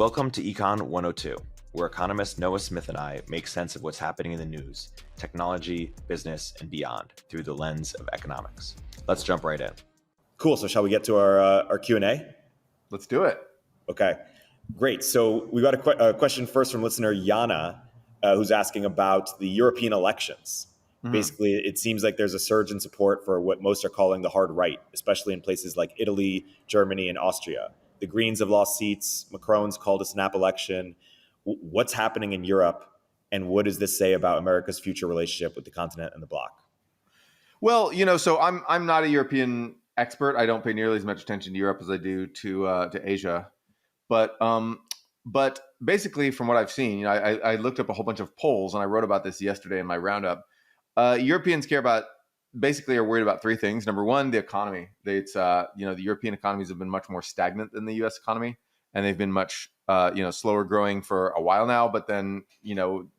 Welcome to Econ 102, where economist Noah Smith and I make sense of what's happening in the news, technology, business, and beyond through the lens of economics. Let's jump right in. Cool. So shall we get to our Q&A? Let's do it. Okay, great. So we got a question first from listener Yana, who's asking about the European elections. Basically, it seems like there's a surge in support for what most are calling the hard right, especially in places like Italy, Germany, and Austria. The Greens have lost seats. Macron's called a snap election. What's happening in Europe, and what does this say about America's future relationship with the continent and the bloc? Well, so I'm not a European expert. I don't pay nearly as much attention to Europe as I do to Asia. But basically, from what I've seen, I looked up a whole bunch of polls, and I wrote about this yesterday in my roundup. Europeans basically are worried about three things. Number one, the economy. The European economies have been much more stagnant than the U.S. economy, and they've been much slower growing for a while now. But then,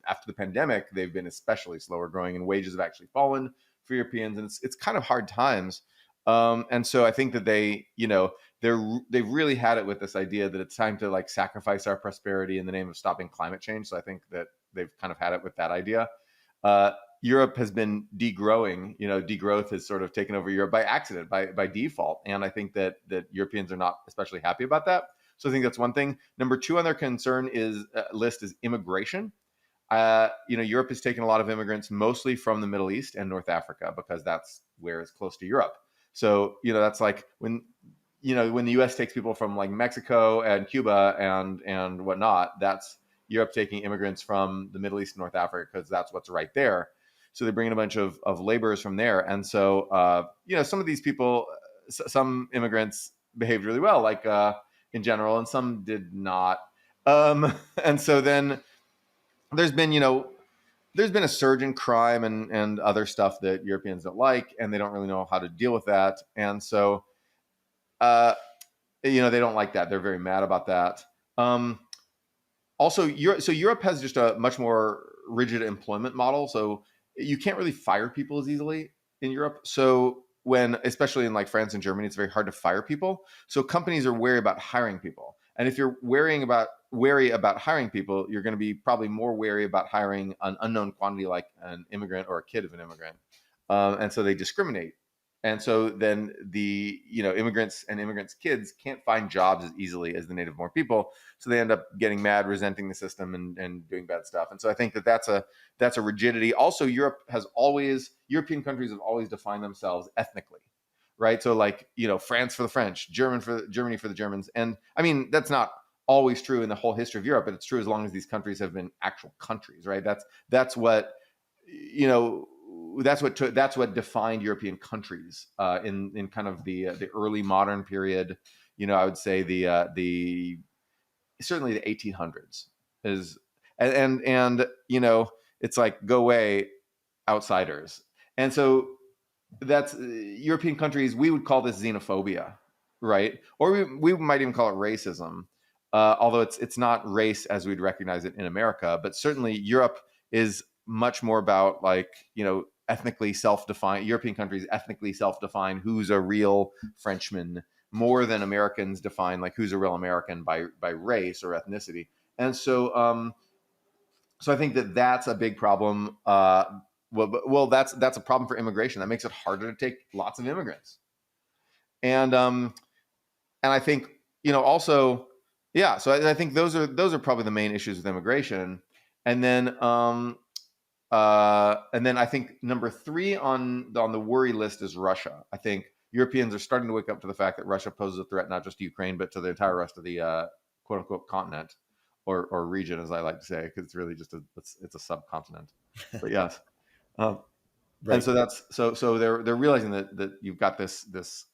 after the pandemic, they've been especially slower growing, and wages have actually fallen for Europeans, and it's kind of hard times. And so I think that they've really had it with this idea that it's time to sacrifice our prosperity in the name of stopping climate change. So I think that they've kind of had it with that idea. Europe has been degrowing. Degrowth has sort of taken over Europe by accident, by default. And I think that Europeans are not especially happy about that. So I think that's one thing. Number two on their concern list is immigration. Europe has taken a lot of immigrants, mostly from the Middle East and North Africa, because that's where it's close to Europe. So, that's like when the U.S. takes people from like Mexico and Cuba and whatnot, that's Europe taking immigrants from the Middle East and North Africa, because that's what's right there. So they bring in a bunch of laborers from there. And so, some of these people, some immigrants behaved really well, in general, and some did not. And so then there's been a surge in crime and other stuff that Europeans don't like, and they don't really know how to deal with that. And so, they don't like that. They're very mad about that. Also, Europe has just a much more rigid employment model. So you can't really fire people as easily in Europe. So especially in France and Germany, it's very hard to fire people. So companies are wary about hiring people. And if you're wary about hiring people, you're going to be probably more wary about hiring an unknown quantity like an immigrant or a kid of an immigrant. And so they discriminate. And so then the immigrants and immigrants' kids can't find jobs as easily as the native-born people. So they end up getting mad, resenting the system, and doing bad stuff. And so I think that's a rigidity. Also, European countries have always defined themselves ethnically, right? So France for the French, Germany for the Germans. And I mean, that's not always true in the whole history of Europe, but it's true as long as these countries have been actual countries, right? That's what defined European countries in kind of the early modern period. I would say certainly the 1800s is, and it's like, go away, outsiders. And so that's European countries. We would call this xenophobia, right? Or we might even call it racism, although it's not race as we'd recognize it in America. But certainly Europe is much more about ethnically self-defined. European countries ethnically self-define who's a real Frenchman, more than Americans define who's a real American by race or ethnicity. And so so I think that's a big problem. Well, that's a problem for immigration. That makes it harder to take lots of immigrants. And I think also, yeah. So I think those are probably the main issues with immigration. And then I think number three on the worry list is Russia. I think Europeans are starting to wake up to the fact that Russia poses a threat not just to Ukraine, but to the entire rest of the quote unquote continent or region, as I like to say, because it's really just it's a subcontinent. But yes, right. And so they're realizing that you've got this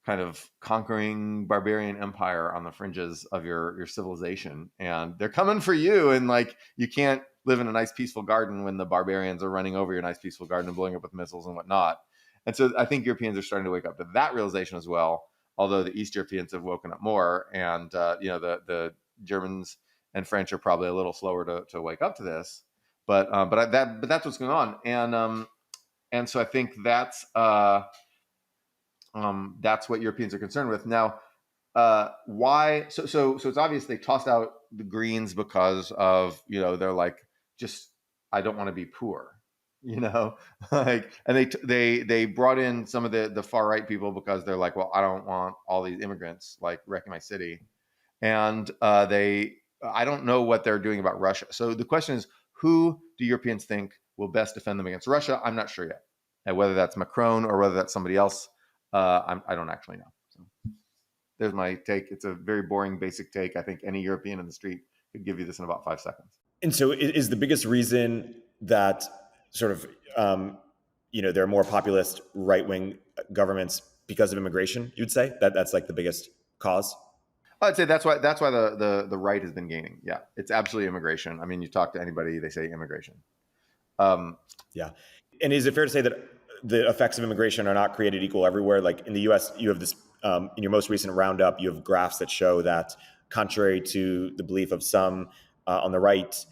kind of conquering barbarian empire on the fringes of your civilization, and they're coming for you, and you can't live in a nice peaceful garden when the barbarians are running over your nice peaceful garden and blowing up with missiles and whatnot. And so I think Europeans are starting to wake up to that realization as well, although the East Europeans have woken up more, and the Germans and French are probably a little slower to wake up to this, but that's what's going on. And so I think that's what Europeans are concerned with now. why? So it's obvious they tossed out the Greens because of, they're like, just, I don't want to be poor, like, and they brought in some of the far right people because they're like, well, I don't want all these immigrants like wrecking my city, and I don't know what they're doing about Russia. So the question is, who do Europeans think will best defend them against Russia? I'm not sure yet, and whether that's Macron or whether that's somebody else, I don't actually know. So there's my take. It's a very boring, basic take. I think any European in the street could give you this in about 5 seconds. And so, is the biggest reason that sort of there are more populist right wing governments because of immigration? You'd say that's like the biggest cause. I'd say that's why the right has been gaining. Yeah, it's absolutely immigration. I mean, you talk to anybody, they say immigration. Yeah. And is it fair to say that the effects of immigration are not created equal everywhere? Like in the US, you have this, in your most recent roundup, you have graphs that show that, contrary to the belief of some on the right,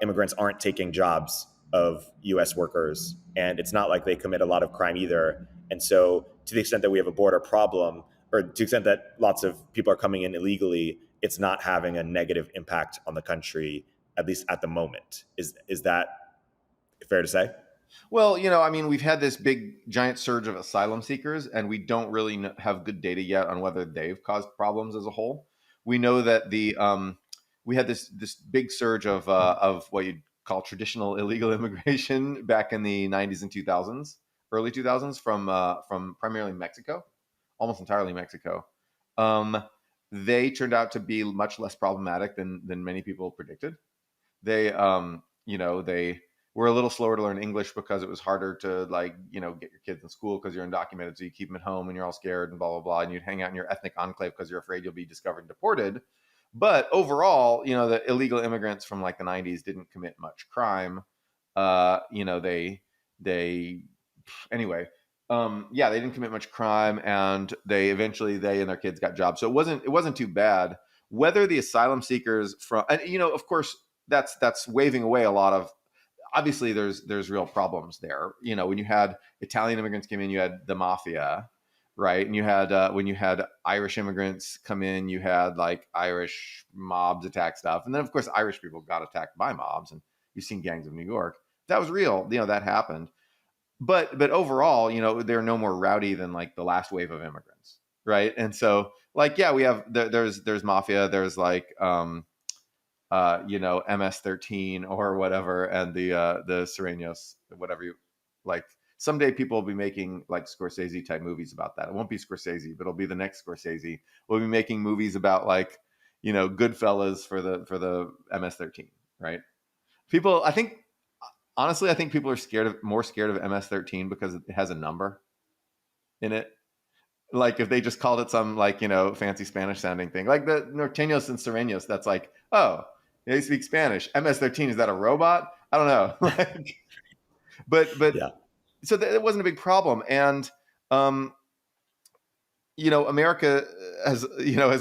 immigrants aren't taking jobs of US workers. And it's not like they commit a lot of crime either. And so, to the extent that we have a border problem, or to the extent that lots of people are coming in illegally, it's not having a negative impact on the country, at least at the moment. Is that fair to say? Well, I mean, we've had this big, giant surge of asylum seekers, and we don't really have good data yet on whether they've caused problems as a whole. We know that we had this big surge of what you'd call traditional illegal immigration back in the 90s and 2000s, early 2000s, from primarily Mexico, almost entirely Mexico. They turned out to be much less problematic than many people predicted. They they were a little slower to learn English because it was harder to get your kids in school because you're undocumented, so you keep them at home and you're all scared and blah blah blah, and you'd hang out in your ethnic enclave because you're afraid you'll be discovered and deported. But overall, the illegal immigrants from like the 90s didn't commit much crime. They anyway, yeah, they didn't commit much crime, and they and their kids got jobs, so it wasn't too bad. Whether the asylum seekers from, and of course, that's waving away a lot of, obviously there's real problems there. When you had Italian immigrants came in, you had the mafia, right? And you had when you had Irish immigrants come in, you had like Irish mobs attack stuff, and then of course Irish people got attacked by mobs, and you've seen Gangs of New York. That was real, that happened. But overall, they're no more rowdy than like the last wave of immigrants, right? And so, like, yeah, we have there's mafia, there's like MS-13 or whatever, and the Serenos, whatever you like. Someday people will be making like Scorsese type movies about that. It won't be Scorsese, but it'll be the next Scorsese. We'll be making movies about like Goodfellas for the MS-13, right? People, I think, honestly, I think people are more scared of MS-13 because it has a number in it. Like if they just called it some like fancy Spanish sounding thing, like the Norteños and Serenos, that's like, oh, they speak Spanish. MS-13, is that a robot? I don't know. but Yeah. So it wasn't a big problem, and America has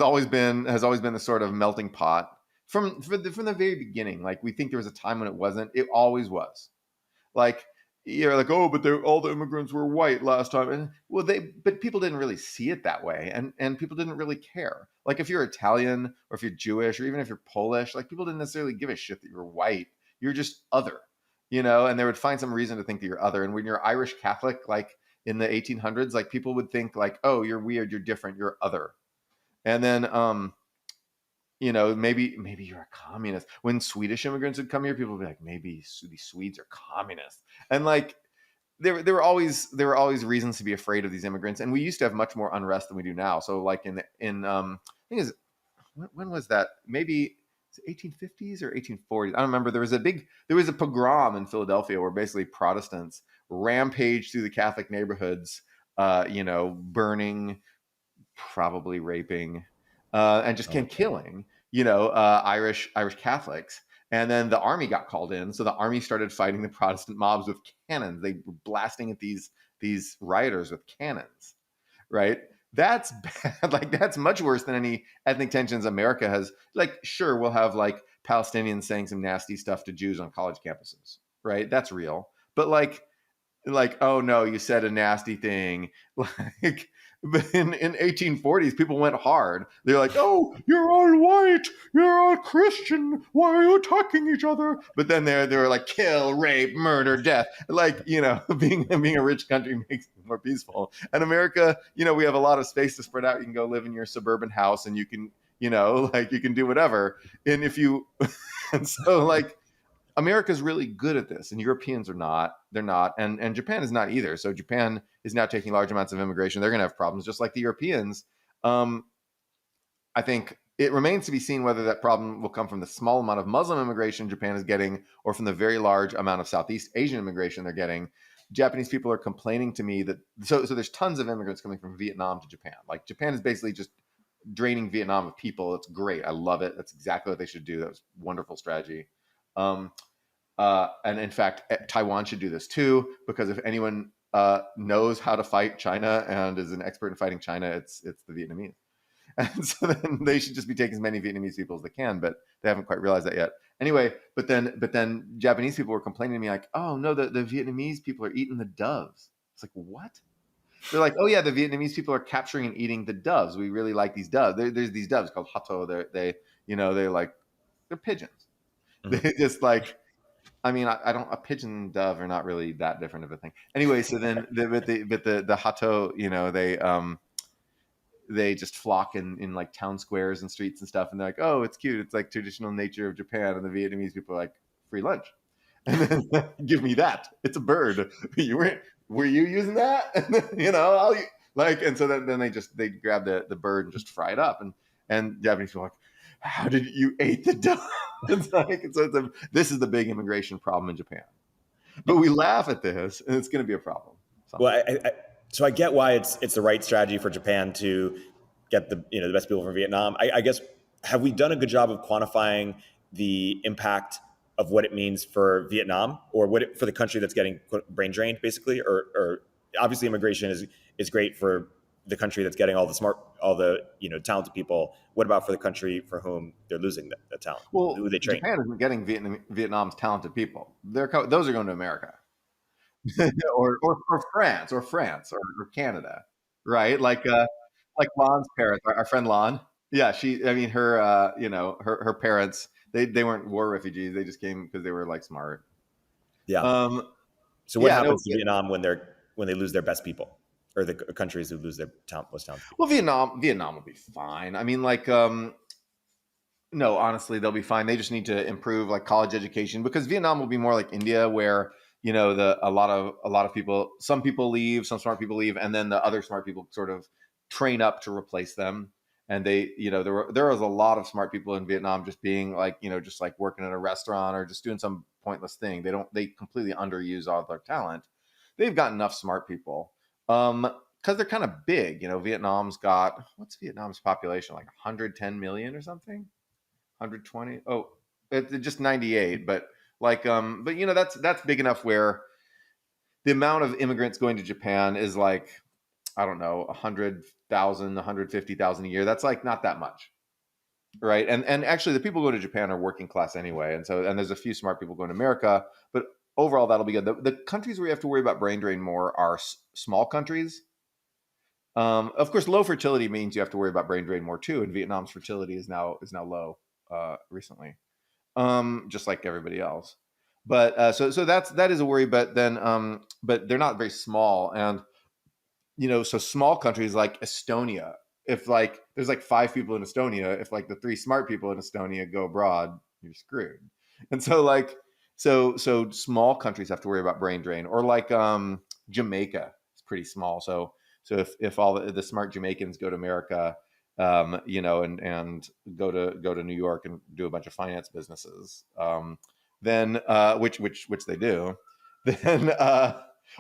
always been the sort of melting pot from the very beginning. Like we think there was a time when it wasn't. It always was. Like you're like, oh, but all the immigrants were white last time, and but people didn't really see it that way, and people didn't really care. Like if you're Italian or if you're Jewish or even if you're Polish, like people didn't necessarily give a shit that you're white. You're just other, and they would find some reason to think that you're other. And when you're Irish Catholic, like in the 1800s, like people would think like, oh, you're weird, you're different, you're other. And then maybe you're a communist. When Swedish immigrants would come here, people would be like, maybe these Swedes are communists. And like there were always reasons to be afraid of these immigrants. And we used to have much more unrest than we do now. So like I think is when was that? Maybe 1850s or 1840s. I don't remember. There was a pogrom in Philadelphia where basically Protestants rampaged through the Catholic neighborhoods, burning, probably raping, and just killing, Irish Catholics. And then the army got called in, so the army started fighting the Protestant mobs with cannons. They were blasting at these rioters with cannons, right? That's bad. Like that's much worse than any ethnic tensions America has. Like, sure, we'll have like Palestinians saying some nasty stuff to Jews on college campuses, right? That's real. But like, oh no, you said a nasty thing. But in 1840s, people went hard. They're like, "Oh, you're all white, you're all Christian. Why are you attacking each other?" But then they were like, "Kill, rape, murder, death." Like, being a rich country makes it more peaceful. And America, we have a lot of space to spread out. You can go live in your suburban house, and you can, like you can do whatever. And if you, and so like America's really good at this, and Europeans are not. They're not, and Japan is not either. So Japan is now taking large amounts of immigration. They're going to have problems, just like the Europeans. Um, I think it remains to be seen whether that problem will come from the small amount of Muslim immigration Japan is getting, or from the very large amount of Southeast Asian immigration they're getting. Japanese people are complaining to me that so there's tons of immigrants coming from Vietnam to Japan. Like Japan is basically just draining Vietnam of people. It's great. I love it. That's exactly what they should do. That was a wonderful strategy. And in fact, Taiwan should do this too, because if anyone knows how to fight China and is an expert in fighting China, it's the Vietnamese. And so then they should just be taking as many Vietnamese people as they can, but they haven't quite realized that yet. Anyway, but then Japanese people were complaining to me like, "Oh no, the Vietnamese people are eating the doves." It's like, what? They're like, "Oh yeah, the Vietnamese people are capturing and eating the doves. We really like these doves. There's these doves called hato. They're pigeons. Mhm. They just like, I mean, I don't. A pigeon and dove are not really that different of a thing. Anyway, so then the hato, they just flock in like town squares and streets and stuff, and they're like, "Oh, it's cute. It's like traditional nature of Japan." And the Vietnamese people are like, "Free lunch," and then give me that. It's a bird. Were you using that? And then, and so then they grab the bird and just fry it up, and Japanese people are like, "How did you ate the dove?" This is the big immigration problem in Japan. But we laugh at this, and it's going to be a problem. Well, so I get why it's the right strategy for Japan to get the best people from Vietnam. I guess, have we done a good job of quantifying the impact of what it means for Vietnam, or for the country that's getting brain drained, basically? Or obviously immigration is great for the country that's getting all the talented people. What about for the country for whom they're losing the talent, Well, who they train? Japan isn't getting Vietnam's talented people. Those are going to America. or France or Canada, right? Like Lon's parents, our friend Lon. Yeah, I mean, her parents, they weren't war refugees. They just came because they were like smart. Yeah. Um, So what yeah, no. happens to Vietnam when they lose their best people, or the countries who lose their most talented people? Well, Vietnam will be fine. I mean, no, honestly, they'll be fine. They just need to improve like college education, because Vietnam will be more like India, where a lot of people, some people leave, some smart people leave, and then the other smart people sort of train up to replace them. And there was a lot of smart people in Vietnam just being like, just like working at a restaurant or just doing some pointless thing. They completely underuse all their talent. They've got enough smart people. Because they're kind of big. Vietnam's got, what's Vietnam's population, like 110 million or something? 120. Oh, it's just 98. But that's big enough where the amount of immigrants going to Japan is like, I don't know, 100,000, 150,000 a year. That's like not that much, right? And actually, the people going to Japan are working class anyway, and there's a few smart people going to America, but overall that'll be good. The countries where you have to worry about brain drain more are small countries. Of course, low fertility means you have to worry about brain drain more too. And Vietnam's fertility is now low recently, just like everybody else. But so that is a worry. But then but they're not very small, and so small countries like Estonia, if like there's like 5 people in Estonia, if like the 3 smart people in Estonia go abroad, you're screwed. And so so small countries have to worry about brain drain, or like Jamaica is pretty small. So if all the smart Jamaicans go to America, and go to New York and do a bunch of finance businesses, then which they do, then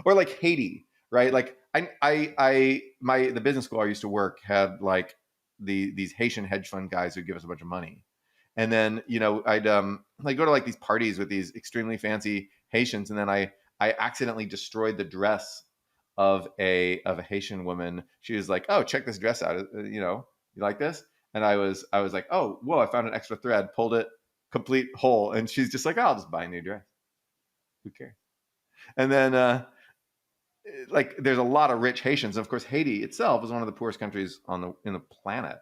or like Haiti, right? Like the business school I used to work had like these Haitian hedge fund guys who give us a bunch of money, and then I'd like go to like these parties with these extremely fancy Haitians, and then I accidentally destroyed the dress of a Haitian woman. She was like, "Oh, check this dress out. You like this?" And I was like, "Oh, whoa! I found an extra thread, pulled it, complete hole." And she's just like, "Oh, I'll just buy a new dress. Who cares?" And then like there's a lot of rich Haitians. Of course, Haiti itself is one of the poorest countries in the planet.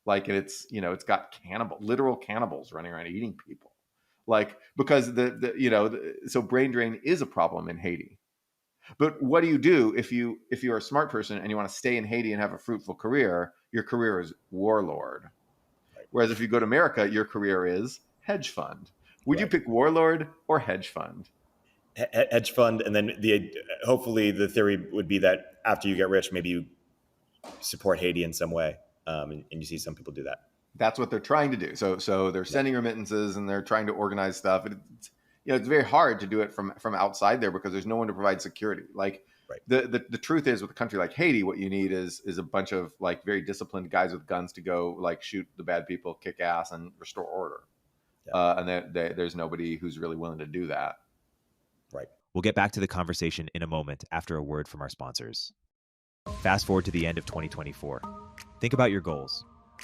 Like it's, it's got literal cannibals running around eating people. Like, because so brain drain is a problem in Haiti. But what do you do if you're a smart person and you want to stay in Haiti and have a fruitful career? Your career is warlord. Whereas if you go to America, your career is hedge fund. Would you Right. pick warlord or hedge fund? Hedge fund, and then hopefully the theory would be that after you get rich, maybe you support Haiti in some way, and you see some people do that. That's what they're trying to do. So they're sending remittances and they're trying to organize stuff. It's very hard to do it from outside there because there's no one to provide security. Like Right. the truth is, with a country like Haiti, what you need is a bunch of like very disciplined guys with guns to go like shoot the bad people, kick ass, and restore order. Yeah. And there's nobody who's really willing to do that. Right. We'll get back to the conversation in a moment after a word from our sponsors. Fast forward to the end of 2024. Think about your goals.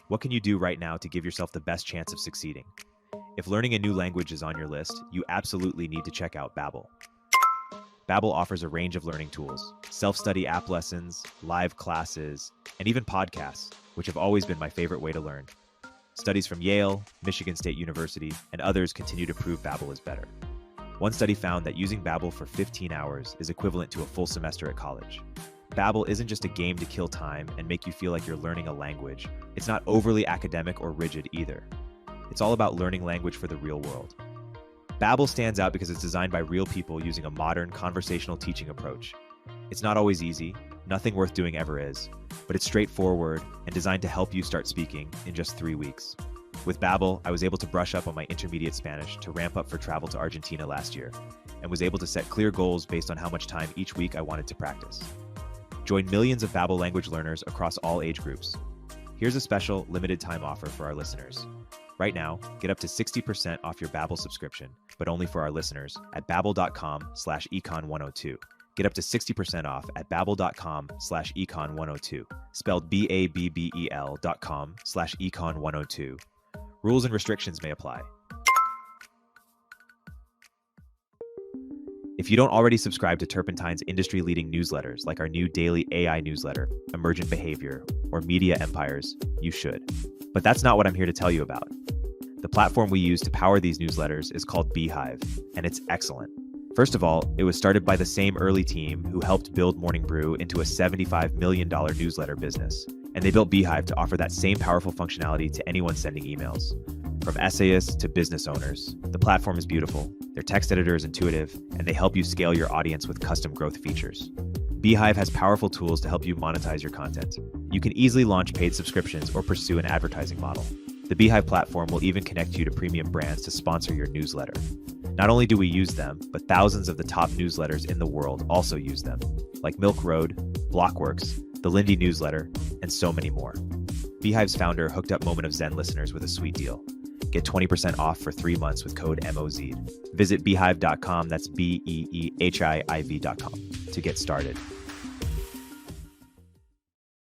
What can you do right now to give yourself the best chance of succeeding? If learning a new language is on your list, you absolutely need to check out Babbel. Babbel offers a range of learning tools, self-study app lessons, live classes, and even podcasts, which have always been my favorite way to learn. Studies from Yale, Michigan State University, and others continue to prove Babbel is better. One study found that using Babbel for 15 hours is equivalent to a full semester at college. Babbel isn't just a game to kill time and make you feel like you're learning a language. It's not overly academic or rigid either. It's all about learning language for the real world. Babbel stands out because it's designed by real people using a modern conversational teaching approach. It's not always easy, nothing worth doing ever is, but it's straightforward and designed to help you start speaking in just 3 weeks. With Babbel, I was able to brush up on my intermediate Spanish to ramp up for travel to Argentina last year, and was able to set clear goals based on how much time each week I wanted to practice. Join millions of Babbel language learners across all age groups. Here's a special limited time offer for our listeners. Right now, get up to 60% off your Babbel subscription, but only for our listeners at babbel.com/econ102. Get up to 60% off at babbel.com/econ102, spelled babbel.com/econ102. Rules and restrictions may apply. If you don't already subscribe to Turpentine's industry-leading newsletters like our new daily AI newsletter, Emergent Behavior, or Media Empires, you should. But that's not what I'm here to tell you about. The platform we use to power these newsletters is called Beehiiv, and it's excellent. First of all, it was started by the same early team who helped build Morning Brew into a $75 million newsletter business, and they built Beehiiv to offer that same powerful functionality to anyone sending emails. From essayists to business owners, the platform is beautiful, their text editor is intuitive, and they help you scale your audience with custom growth features. Beehiiv has powerful tools to help you monetize your content. You can easily launch paid subscriptions or pursue an advertising model. The Beehiiv platform will even connect you to premium brands to sponsor your newsletter. Not only do we use them, but thousands of the top newsletters in the world also use them, like Milk Road, Blockworks, the Lindy newsletter, and so many more. Beehiiv's founder hooked up Moment of Zen listeners with a sweet deal. Get 20% off for 3 months with code MOZ. Visit beehiiv.com, that's BEEHIIV.com, to get started.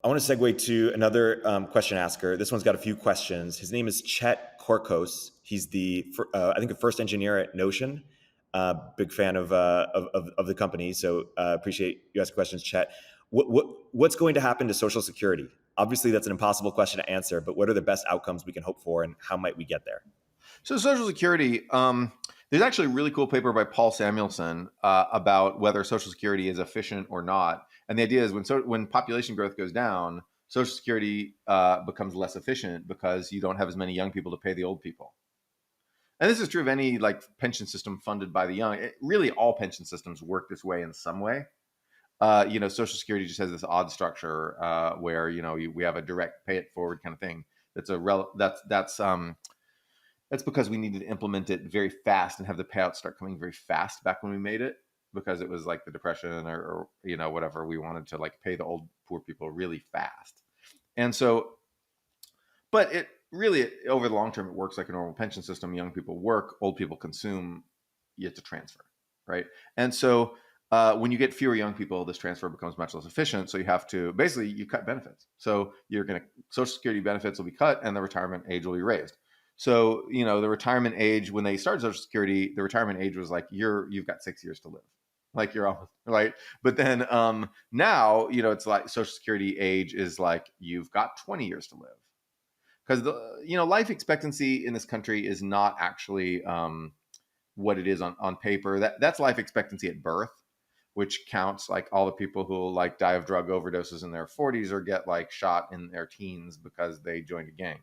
I want to segue to another question asker. This one's got a few questions. His name is Chet Korkos. He's I think the first engineer at Notion. Big fan of the company. So appreciate you asking questions, Chet. What's going to happen to Social Security? Obviously, that's an impossible question to answer, but what are the best outcomes we can hope for, and how might we get there? So Social Security, there's actually a really cool paper by Paul Samuelson about whether Social Security is efficient or not. And the idea is when population growth goes down, Social Security becomes less efficient because you don't have as many young people to pay the old people. And this is true of any like pension system funded by the young. Really, all pension systems work this way in some way. Social Security just has this odd structure where we have a direct pay it forward kind of thing. That's because we needed to implement it very fast and have the payouts start coming very fast back when we made it, because it was like the Depression or whatever. We wanted to like pay the old poor people really fast. And so, but it really, over the long term, it works like a normal pension system. Young people work, old people consume, you have to transfer, right? And so when you get fewer young people, this transfer becomes much less efficient. So you have to, basically you cut benefits. So Social Security benefits will be cut and the retirement age will be raised. So, the retirement age, when they started Social Security, the retirement age was like, you've got 6 years to live. like you're almost right. But then now, it's like Social Security age is like you've got 20 years to live, because the life expectancy in this country is not actually what it is on paper. That's life expectancy at birth, which counts like all the people who like die of drug overdoses in their 40s or get like shot in their teens because they joined a gang.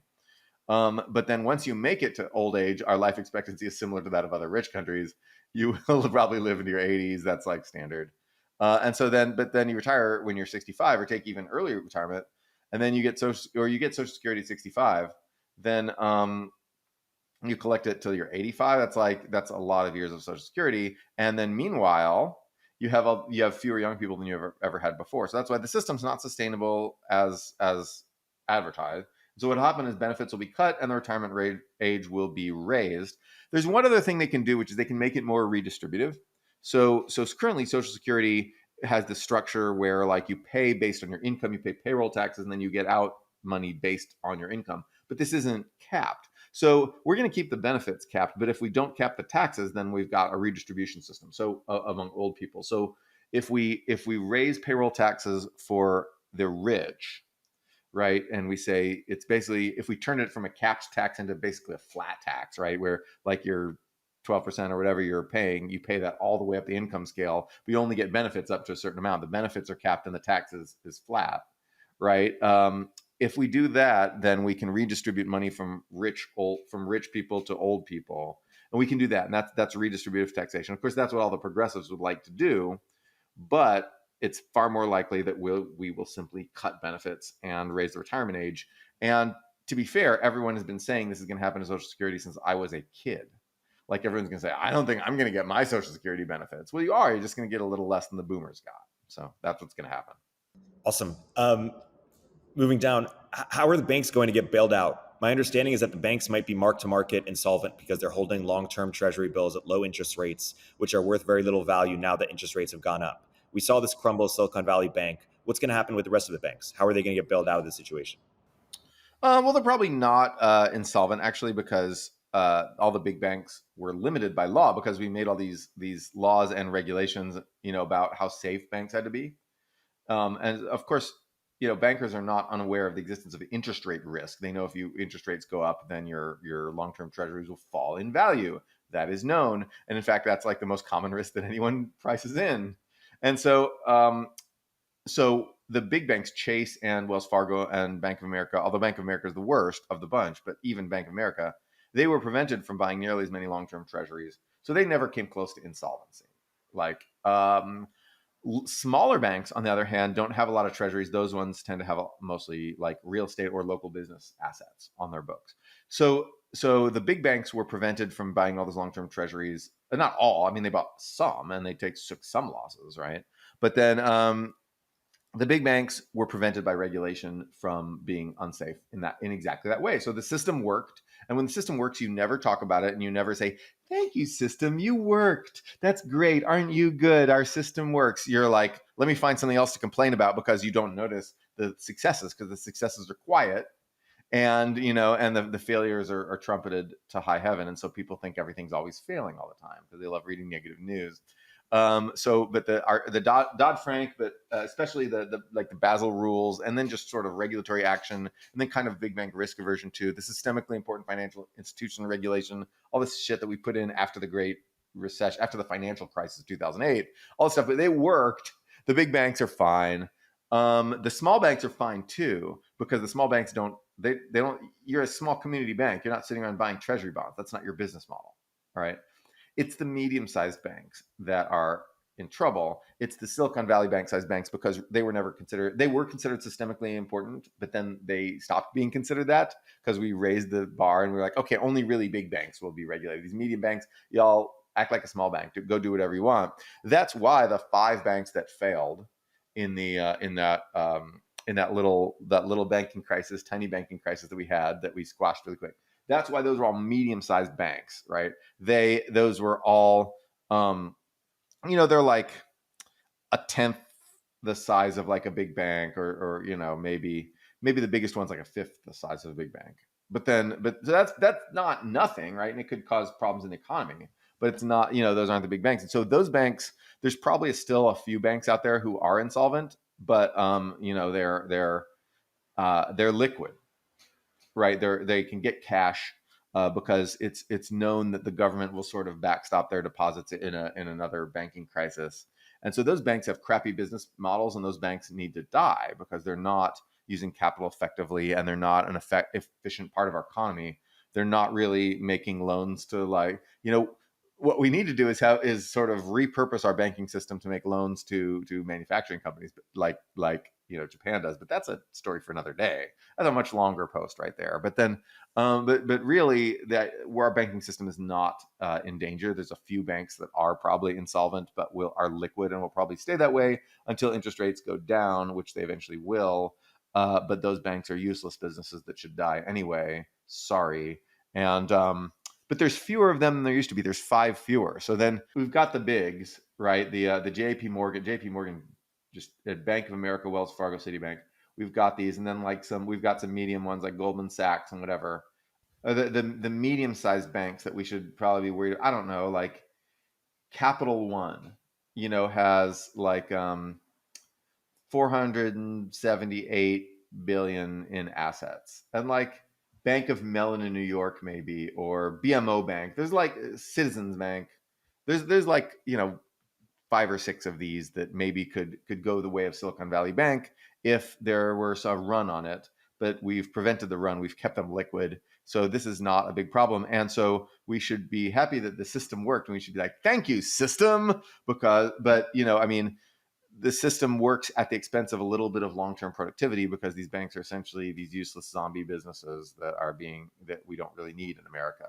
But then once you make it to old age, our life expectancy is similar to that of other rich countries. You will probably live into your 80s. That's like standard. But then you retire when you're 65 or take even earlier retirement, and then you get Social Security at 65. Then you collect it till you're 85. That's a lot of years of Social Security. And then meanwhile, you have fewer young people than you ever had before. So that's why the system's not sustainable as advertised. So what happened is benefits will be cut and the retirement age will be raised. There's one other thing they can do, which is they can make it more redistributive. So currently Social Security has the structure where like you pay based on your income, you pay payroll taxes, and then you get out money based on your income. But this isn't capped. So we're going to keep the benefits capped, but if we don't cap the taxes, then we've got a redistribution system. So among old people. So if we raise payroll taxes for the rich, right, and we say it's basically, if we turn it from a capped tax into basically a flat tax, right, where like your 12% or whatever you're paying, you pay that all the way up the income scale. We only get benefits up to a certain amount. The benefits are capped and the tax is flat, right? If we do that, then we can redistribute money from rich people to old people, and we can do that, and that's redistributive taxation. Of course, that's what all the progressives would like to do, but it's far more likely that we will simply cut benefits and raise the retirement age. And to be fair, everyone has been saying this is going to happen to Social Security since I was a kid. Like everyone's going to say, I don't think I'm going to get my Social Security benefits. Well, you are. You're just going to get a little less than the boomers got. So that's what's going to happen. Awesome. Moving down, how are the banks going to get bailed out? My understanding is that the banks might be mark to market insolvent because they're holding long-term treasury bills at low interest rates, which are worth very little value now that interest rates have gone up. We saw this crumble Silicon Valley Bank. What's going to happen with the rest of the banks? How are they going to get bailed out of this situation? Well, they're probably not insolvent, actually, because all the big banks were limited by law because we made all these laws and regulations, about how safe banks had to be. And of course, bankers are not unaware of the existence of interest rate risk. They know if interest rates go up, then your long-term treasuries will fall in value. That is known, and in fact, that's like the most common risk that anyone prices in. And so the big banks, Chase and Wells Fargo and Bank of America, although Bank of America is the worst of the bunch, but even Bank of America, they were prevented from buying nearly as many long-term treasuries, so they never came close to insolvency. Like smaller banks, on the other hand, don't have a lot of treasuries. Those ones tend to have mostly like real estate or local business assets on their books. So the big banks were prevented from buying all those long-term treasuries. Not all. I mean, they bought some, and they took some losses, right? But then the big banks were prevented by regulation from being unsafe in exactly that way. So the system worked, and when the system works, you never talk about it, and you never say, "Thank you, system, you worked. That's great. Aren't you good? Our system works." You're like, "Let me find something else to complain about," because you don't notice the successes, because the successes are quiet, and and the failures are trumpeted to high heaven, and so people think everything's always failing all the time because they love reading negative news. But the Dodd-Frank, but especially the Babbel rules, and then just sort of regulatory action, and then kind of big bank risk aversion too, the systemically important financial institution regulation, all this shit that we put in after the Great Recession, after the financial crisis of 2008, all this stuff, but they worked. The big banks are fine. The small banks are fine too, because the small banks don't. You're a small community bank. You're not sitting around buying treasury bonds. That's not your business model. All right. It's the medium-sized banks that are in trouble. It's the Silicon Valley bank-sized banks, because they were never considered. They were considered systemically important, but then they stopped being considered that because we raised the bar and we were like, okay, only really big banks will be regulated. These medium banks, y'all act like a small bank. Go do whatever you want. That's why the 5 banks that failed in that little banking crisis, tiny banking crisis that we had, that we squashed really quick. That's why those were all medium-sized banks, right? Those were all, they're like a tenth the size of like a big bank, or maybe the biggest one's like a fifth the size of a big bank. But so that's not nothing, right? And it could cause problems in the economy. but it's not, those aren't the big banks. And so those banks, there's probably still a few banks out there who are insolvent, but they're liquid, right? They can get cash because it's known that the government will sort of backstop their deposits in another banking crisis. And so those banks have crappy business models, and those banks need to die because they're not using capital effectively, and they're not an efficient part of our economy. They're not really making loans to, like, what we need to do is sort of repurpose our banking system to make loans to manufacturing companies, like Japan does. But that's a story for another day. That's a much longer post right there. But then, but really, that where our banking system is not in danger. There's a few banks that are probably insolvent, but are liquid and will probably stay that way until interest rates go down, which they eventually will. But those banks are useless businesses that should die anyway. Sorry. And but there's fewer of them than there used to be. There's 5 fewer. So then we've got the bigs, right? The JP Morgan, just Bank of America, Wells Fargo, Citibank. We've got these, and then we've got some medium ones like Goldman Sachs and whatever. The medium-sized banks that we should probably be worried. I don't know, like Capital One, has like 478 billion in assets, and like Bank of Mellon in New York, maybe, or BMO Bank. There's like Citizens Bank. There's like 5 or 6 of these that maybe could go the way of Silicon Valley Bank if there were some run on it. But we've prevented the run. We've kept them liquid. So this is not a big problem. And so we should be happy that the system worked. And we should be like, thank you, system. The system works at the expense of a little bit of long-term productivity, because these banks are essentially these useless zombie businesses that we don't really need in America.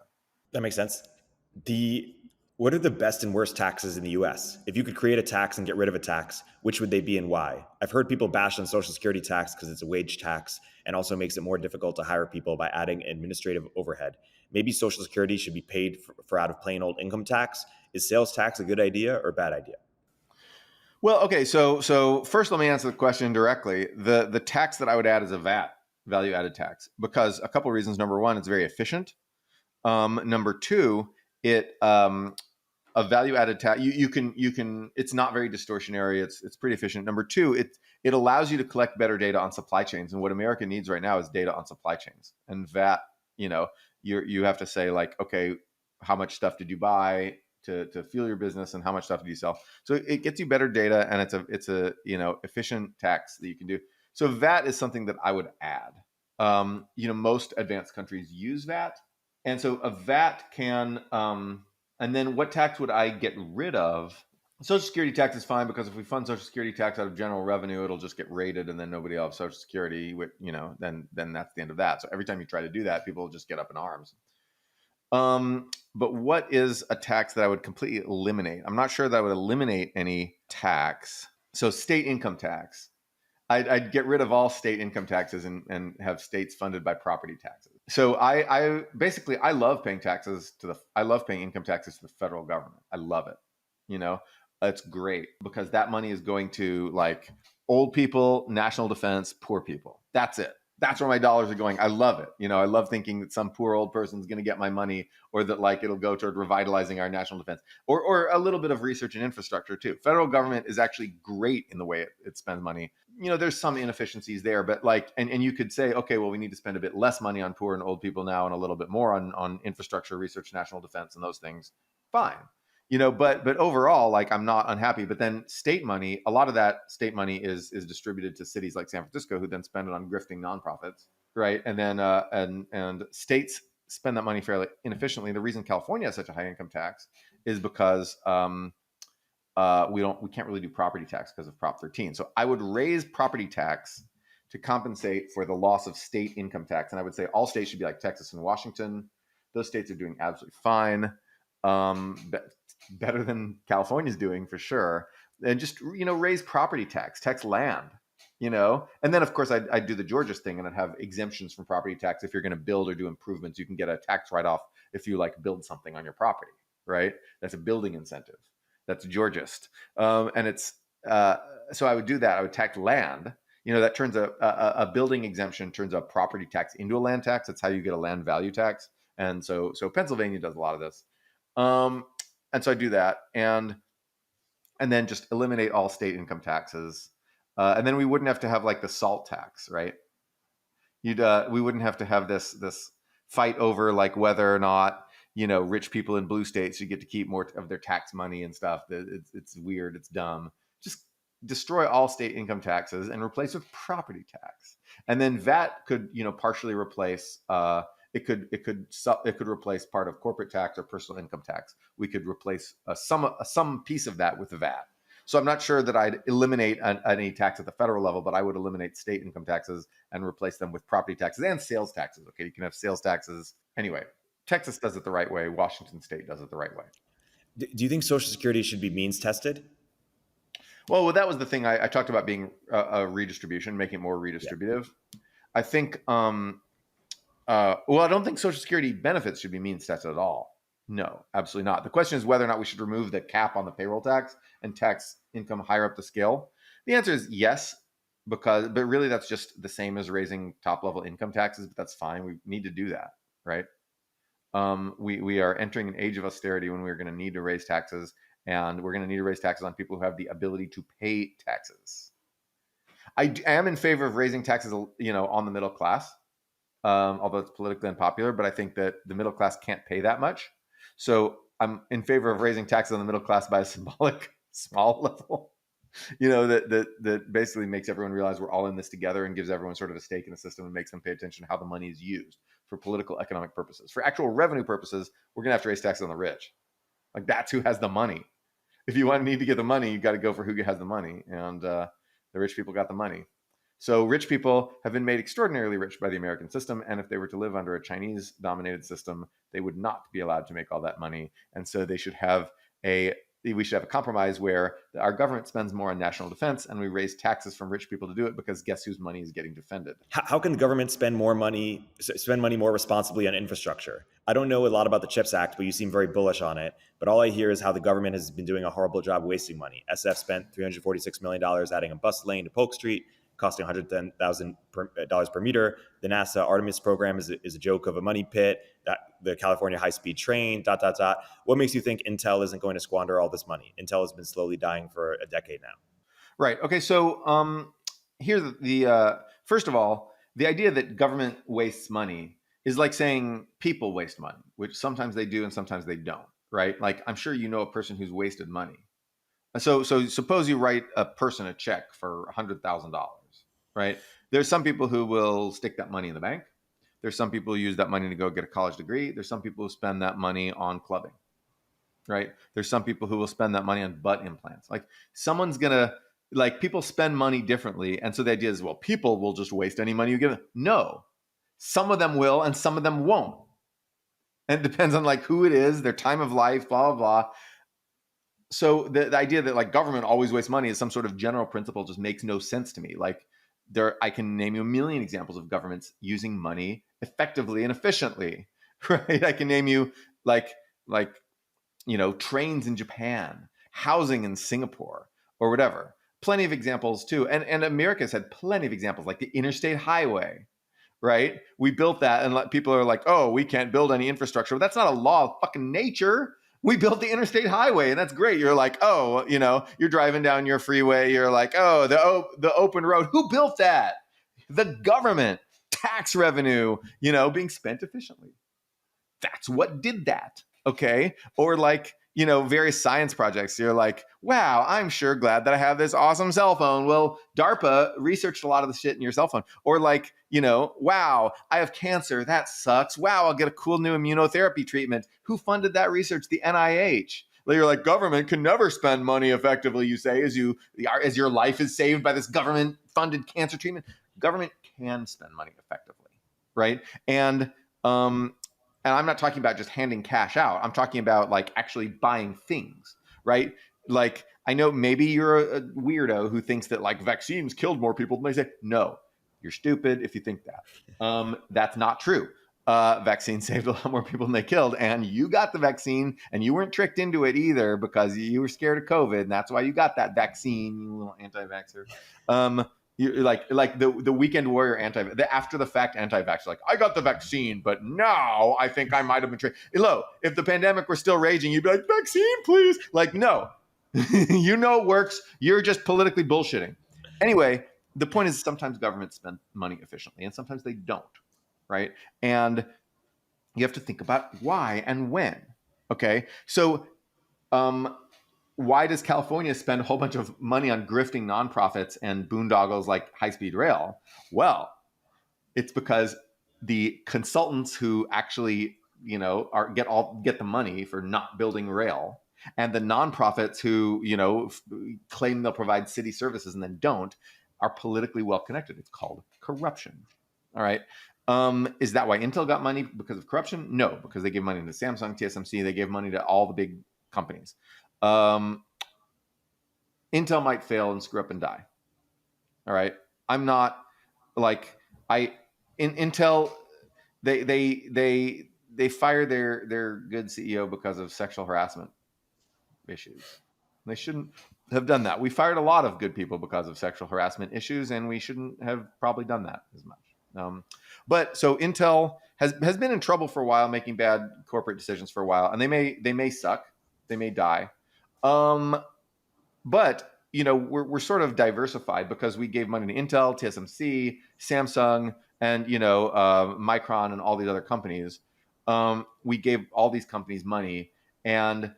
That makes sense. What are the best and worst taxes in the US? If you could create a tax and get rid of a tax, which would they be and why? I've heard people bash on Social Security tax because it's a wage tax and also makes it more difficult to hire people by adding administrative overhead. Maybe Social Security should be paid for out of plain old income tax. Is sales tax a good idea or a bad idea? Well, okay, so first let me answer the question directly. The tax that I would add is a VAT, value added tax, because a couple of reasons. Number one, it's very efficient. Number two, a value added tax, you can it's not very distortionary. It's pretty efficient. Number two, it allows you to collect better data on supply chains, and what America needs right now is data on supply chains. And VAT, you have to say, like, okay, how much stuff did you buy to fuel your business, and how much stuff do you sell? So it gets you better data, and it's a efficient tax that you can do. So VAT is something that I would add. Most advanced countries use VAT, and so a VAT can. And then what tax would I get rid of? Social Security tax is fine, because if we fund Social Security tax out of general revenue, it'll just get raided, and then nobody will have Social Security. Then that's the end of that. So every time you try to do that, people will just get up in arms. But what is a tax that I would completely eliminate? I'm not sure that I would eliminate any tax. So state income tax. I'd get rid of all state income taxes and have states funded by property taxes. So I basically love paying taxes I love paying income taxes to the federal government. I love it. It's great, because that money is going to, like, old people, national defense, poor people. That's it. That's where my dollars are going. I love it. I love thinking that some poor old person is going to get my money, or that, like, it'll go toward revitalizing our national defense, or a little bit of research and infrastructure too. Federal government is actually great in the way it spends money. There's some inefficiencies there, but and you could say, okay, well, we need to spend a bit less money on poor and old people now, and a little bit more on infrastructure, research, national defense, and those things. Fine. But overall, like, I'm not unhappy. But then state money, a lot of that state money is distributed to cities like San Francisco, who then spend it on grifting nonprofits, right? And then and states spend that money fairly inefficiently. The reason California has such a high income tax is because we can't really do property tax because of Prop 13. So I would raise property tax to compensate for the loss of state income tax, and I would say all states should be like Texas and Washington. Those states are doing absolutely fine. Better than California's doing, for sure. And just, raise property tax land, and then of course I'd do the Georgia's thing, and I'd have exemptions from property tax. If you're going to build or do improvements, you can get a tax write-off if you, like, build something on your property, right? That's a building incentive. That's Georgiast. And it's so I would do that. I would tax land. That turns a building exemption turns a property tax into a land tax. That's how you get a land value tax. And so Pennsylvania does a lot of this. so I do that, and then just eliminate all state income taxes, and then we wouldn't have to have like the SALT tax, right? We wouldn't have to have this fight over like whether or not rich people in blue states should get to keep more of their tax money and stuff. It's weird, it's dumb. Just destroy all state income taxes and replace with property tax, and then VAT could partially replace. It could replace part of corporate tax or personal income tax. We could replace some piece of that with the VAT. So I'm not sure that I'd eliminate any tax at the federal level, but I would eliminate state income taxes and replace them with property taxes and sales taxes. Okay, you can have sales taxes. Anyway, Texas does it the right way. Washington State does it the right way. Do you think Social Security should be means tested? Well, that was the thing I talked about, being a redistribution, making it more redistributive. Yeah. I think, I don't think Social Security benefits should be means tested at all. No, absolutely not. The question is whether or not we should remove the cap on the payroll tax and tax income higher up the scale. The answer is yes, but really that's just the same as raising top level income taxes, but that's fine. We need to do that, right? We are entering an age of austerity when we're going to need to raise taxes, and we're going to need to raise taxes on people who have the ability to pay taxes. I am in favor of raising taxes, on the middle class, although it's politically unpopular, but I think that the middle class can't pay that much. So I'm in favor of raising taxes on the middle class by a symbolic small level, that basically makes everyone realize we're all in this together and gives everyone sort of a stake in the system and makes them pay attention to how the money is used for political economic purposes. For actual revenue purposes, we're going to have to raise taxes on the rich. Like, that's who has the money. If you need to get the money, you've got to go for who has the money. And the rich people got the money. So rich people have been made extraordinarily rich by the American system. And if they were to live under a Chinese-dominated system, they would not be allowed to make all that money. And so we should have a compromise where our government spends more on national defense and we raise taxes from rich people to do it, because guess whose money is getting defended? How can the government spend money more responsibly on infrastructure? I don't know a lot about the CHIPS Act, but you seem very bullish on it. But all I hear is how the government has been doing a horrible job wasting money. SF spent $346 million adding a bus lane to Polk Street, costing $110,000 per meter. The NASA Artemis program is a joke of a money pit. The California high-speed train, ... What makes you think Intel isn't going to squander all this money? Intel has been slowly dying for a decade now. Right. Okay. So here's the first of all, the idea that government wastes money is like saying people waste money, which sometimes they do and sometimes they don't. Right. Like, I'm sure you know a person who's wasted money. So suppose you write a person a check for $100,000, right? There's some people who will stick that money in the bank. There's some people who use that money to go get a college degree. There's some people who spend that money on clubbing, right? There's some people who will spend that money on butt implants. Like, people spend money differently. And so the idea is, well, people will just waste any money you give them. No, some of them will and some of them won't. And it depends on like who it is, their time of life, blah, blah, blah. So the idea that like government always wastes money is some sort of general principle just makes no sense to me. Like, I can name you a million examples of governments using money effectively and efficiently, right? I can name you like trains in Japan, housing in Singapore, or whatever. Plenty of examples too. And America's had plenty of examples, like the interstate highway, right? We built that, and people are like, oh, we can't build any infrastructure. But that's not a law of fucking nature. We built the interstate highway, and that's great. You're like, oh, you're driving down your freeway. You're like, oh, the open road. Who built that? The government. Tax revenue, being spent efficiently. That's what did that. Okay. Or like, various science projects. You're like, wow, I'm sure glad that I have this awesome cell phone. Well, DARPA researched a lot of the shit in your cell phone. Or like, wow, I have cancer. That sucks. Wow, I'll get a cool new immunotherapy treatment. Who funded that research? The NIH. You're like, government can never spend money effectively, you say, as your life is saved by this government-funded cancer treatment. Government can spend money effectively, right? And I'm not talking about just handing cash out. I'm talking about like actually buying things, right? Like, I know maybe you're a weirdo who thinks that like vaccines killed more people than they say. No, you're stupid if you think that. That's not true. Vaccines saved a lot more people than they killed, and you got the vaccine and you weren't tricked into it either because you were scared of COVID, and that's why you got that vaccine, you little anti-vaxxer. You're like the weekend warrior the after the fact anti-vax, like, I got the vaccine, but now I think I might have been trained. Look, if the pandemic were still raging, you'd be like, vaccine, please. Like, no, it works. You're just politically bullshitting. Anyway, the point is sometimes governments spend money efficiently and sometimes they don't, right? And you have to think about why and when. Okay, so why does California spend a whole bunch of money on grifting nonprofits and boondoggles like high-speed rail? Well, it's because the consultants who actually, get the money for not building rail, and the nonprofits who, claim they'll provide city services and then don't, are politically well connected. It's called corruption. All right. Is that why Intel got money because of corruption? No, because they gave money to Samsung, TSMC. They gave money to all the big companies. Intel might fail and screw up and die. All right. I'm not like Intel. They fired their good CEO because of sexual harassment issues. They shouldn't have done that. We fired a lot of good people because of sexual harassment issues, and we shouldn't have probably done that as much. But so Intel has been in trouble for a while, making bad corporate decisions for a while, and they may suck, they may die. But we're sort of diversified because we gave money to Intel, TSMC, Samsung, and Micron and all these other companies. We gave all these companies money, and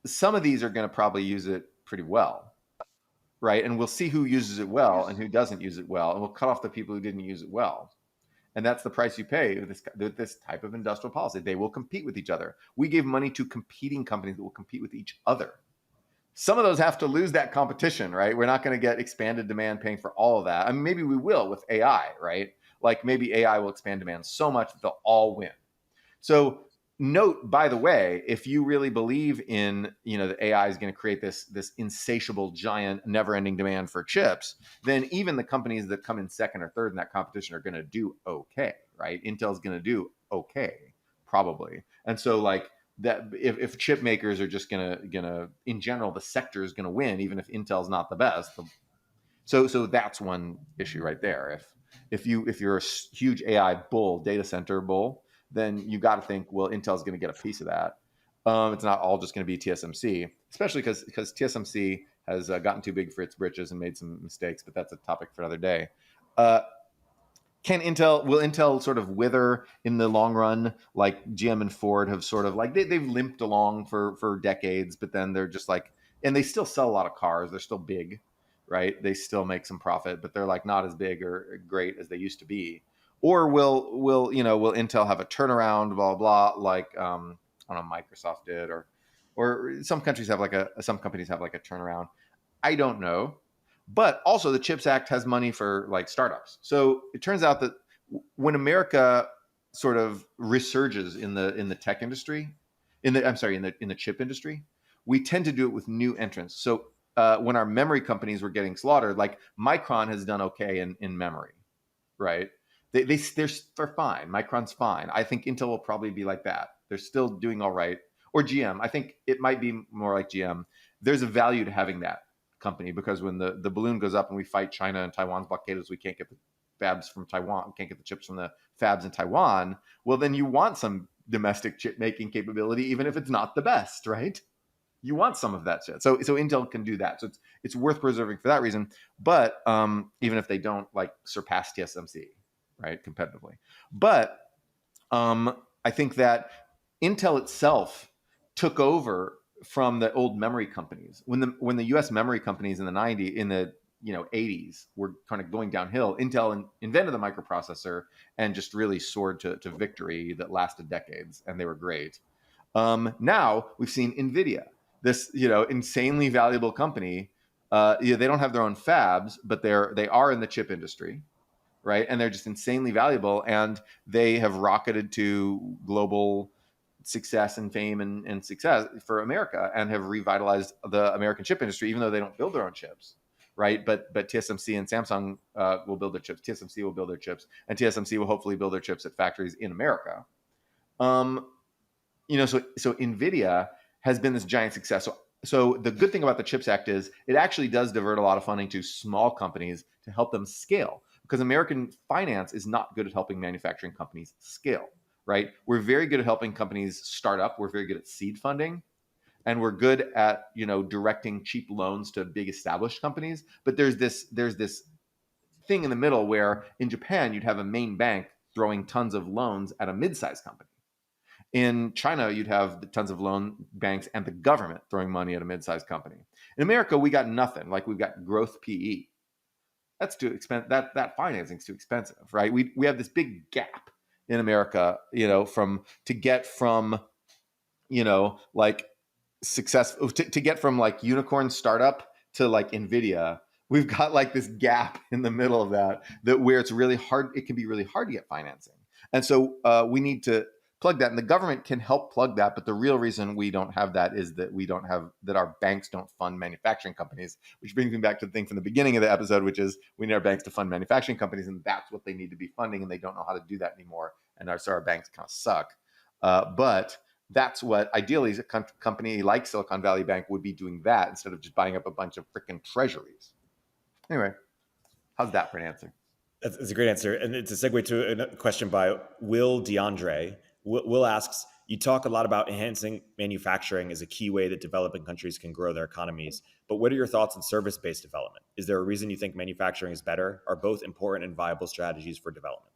some of these are going to probably use it pretty well, right? And we'll see who uses it well and who doesn't use it well, and we'll cut off the people who didn't use it well. And that's the price you pay with this type of industrial policy. They will compete with each other. We gave money to competing companies that will compete with each other. Some of those have to lose that competition, right? We're not going to get expanded demand paying for all of that. I mean, maybe we will with AI, right? Like maybe AI will expand demand so much that they'll all win. So note, by the way, if you really believe in, that AI is going to create this insatiable, giant, never-ending demand for chips, then even the companies that come in second or third in that competition are going to do okay, right? Intel's going to do okay, probably. And so, like, that if chip makers are just gonna in general, the sector is gonna win, even if Intel's not the best. So that's one issue right there. If you're a huge AI bull, data center bull, then you got to think, well, Intel's going to get a piece of that. It's not all just going to be TSMC, especially because TSMC has gotten too big for its britches and made some mistakes. But that's a topic for another day. Will Intel sort of wither in the long run, like GM and Ford have sort of like they've limped along for decades, but then they're just like, and they still sell a lot of cars. They're still big, right? They still make some profit, but they're like not as big or great as they used to be. Or will Intel have a turnaround, blah blah, like I don't know, Microsoft did, or some companies have like a turnaround. I don't know. But also the CHIPS Act has money for like startups. So it turns out that when America sort of resurges in the tech industry, in the chip industry, we tend to do it with new entrants. So when our memory companies were getting slaughtered, like Micron has done okay in memory, right? They're fine. Micron's fine. I think Intel will probably be like that. They're still doing all right. Or GM. I think it might be more like GM. There's a value to having that company because when the balloon goes up and we fight China and Taiwan's blockades, we can't get the fabs from Taiwan, can't get the chips from the fabs in Taiwan. Well, then you want some domestic chip making capability, even if it's not the best, right? You want some of that shit. So Intel can do that. So it's worth preserving for that reason. But even if they don't like surpass TSMC, right, competitively. But I think that Intel itself took over from the old memory companies. When the U.S. memory companies in the 80s were kind of going downhill, Intel invented the microprocessor and just really soared to victory that lasted decades, and they were great. Now we've seen NVIDIA, this insanely valuable company. They don't have their own fabs, but they are in the chip industry, right? And they're just insanely valuable, and they have rocketed to global success and fame and success for America and have revitalized the American chip industry, even though they don't build their own chips, right? But TSMC and Samsung will build their chips. TSMC will build their chips, and TSMC will hopefully build their chips at factories in America. So NVIDIA has been this giant success. So So the good thing about the CHIPS Act is it actually does divert a lot of funding to small companies to help them scale, because American finance is not good at helping manufacturing companies scale, right? We're very good at helping companies start up. We're very good at seed funding, and we're good at, directing cheap loans to big established companies. But there's this thing in the middle where in Japan you'd have a main bank throwing tons of loans at a mid-sized company. In China, you'd have tons of loan banks and the government throwing money at a mid-sized company. In America, we got nothing. Like, we've got growth PE. That's too expensive. That financing's too expensive, right? We have this big gap in America, to get from, like success to get from like unicorn startup to like Nvidia. We've got like this gap in the middle of that where it's really hard. It can be really hard to get financing, and so we need to plug that, and the government can help plug that. But the real reason we don't have that is that our banks don't fund manufacturing companies, which brings me back to the thing from the beginning of the episode, which is we need our banks to fund manufacturing companies, and that's what they need to be funding, and they don't know how to do that anymore, and our banks kind of suck. But that's what ideally a company like Silicon Valley Bank would be doing, that instead of just buying up a bunch of freaking treasuries. Anyway, how's that for an answer? That's a great answer. And it's a segue to a question by Will DeAndre. Will asks, you talk a lot about enhancing manufacturing as a key way that developing countries can grow their economies. But what are your thoughts on service-based development? Is there a reason you think manufacturing is better? Are both important and viable strategies for development?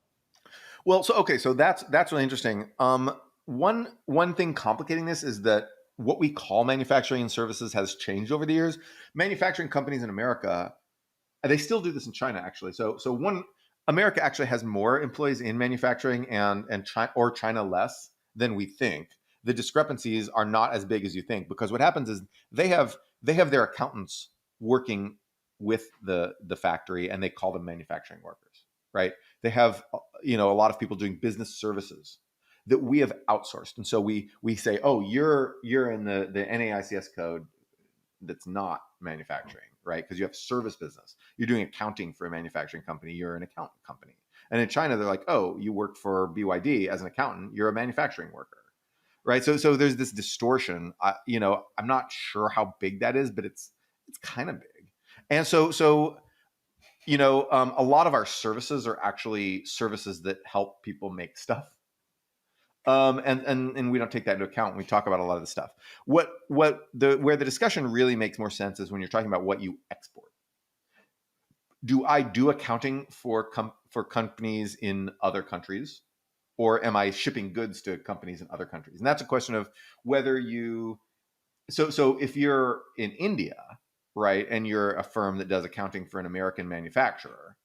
Well, so that's really interesting. One thing complicating this is that what we call manufacturing and services has changed over the years. Manufacturing companies in America, they still do this in China, actually. So America actually has more employees in manufacturing and China less than we think. The discrepancies are not as big as you think, because what happens is they have their accountants working with the factory, and they call them manufacturing workers, right? They have a lot of people doing business services that we have outsourced, and so we say, oh, you're in the NAICS code that's not manufacturing, right? Because you have service business. You're doing accounting for a manufacturing company. You're an accountant company. And in China, they're like, oh, you work for BYD as an accountant. You're a manufacturing worker, right? So there's this distortion. I'm not sure how big that is, but it's kind of big. And so a lot of our services are actually services that help people make stuff. And we don't take that into account when we talk about a lot of the stuff. Where the discussion really makes more sense is when you're talking about what you export. Do I do accounting for companies in other countries, or am I shipping goods to companies in other countries? And that's a question of whether you. So if you're in India, right, and you're a firm that does accounting for an American manufacturer,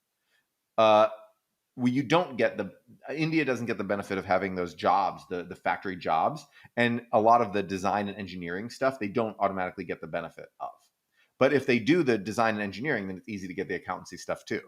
you don't get India doesn't get the benefit of having those jobs, the factory jobs, and a lot of the design and engineering stuff they don't automatically get the benefit of. But if they do the design and engineering, then it's easy to get the accountancy stuff too.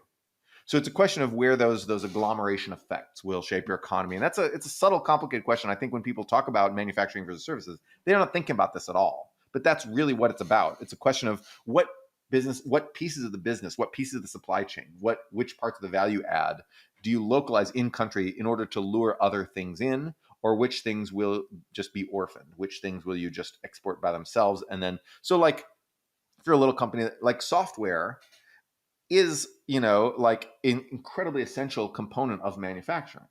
So it's a question of where those agglomeration effects will shape your economy, and it's a subtle, complicated question. I think when people talk about manufacturing versus services, they're not thinking about this at all. But that's really what it's about. It's a question of what pieces of the business, what pieces of the supply chain, which parts of the value add do you localize in country in order to lure other things in, or which things will just be orphaned? Which things will you just export by themselves? And then, so like, if you're a little company, like software is, like an incredibly essential component of manufacturing.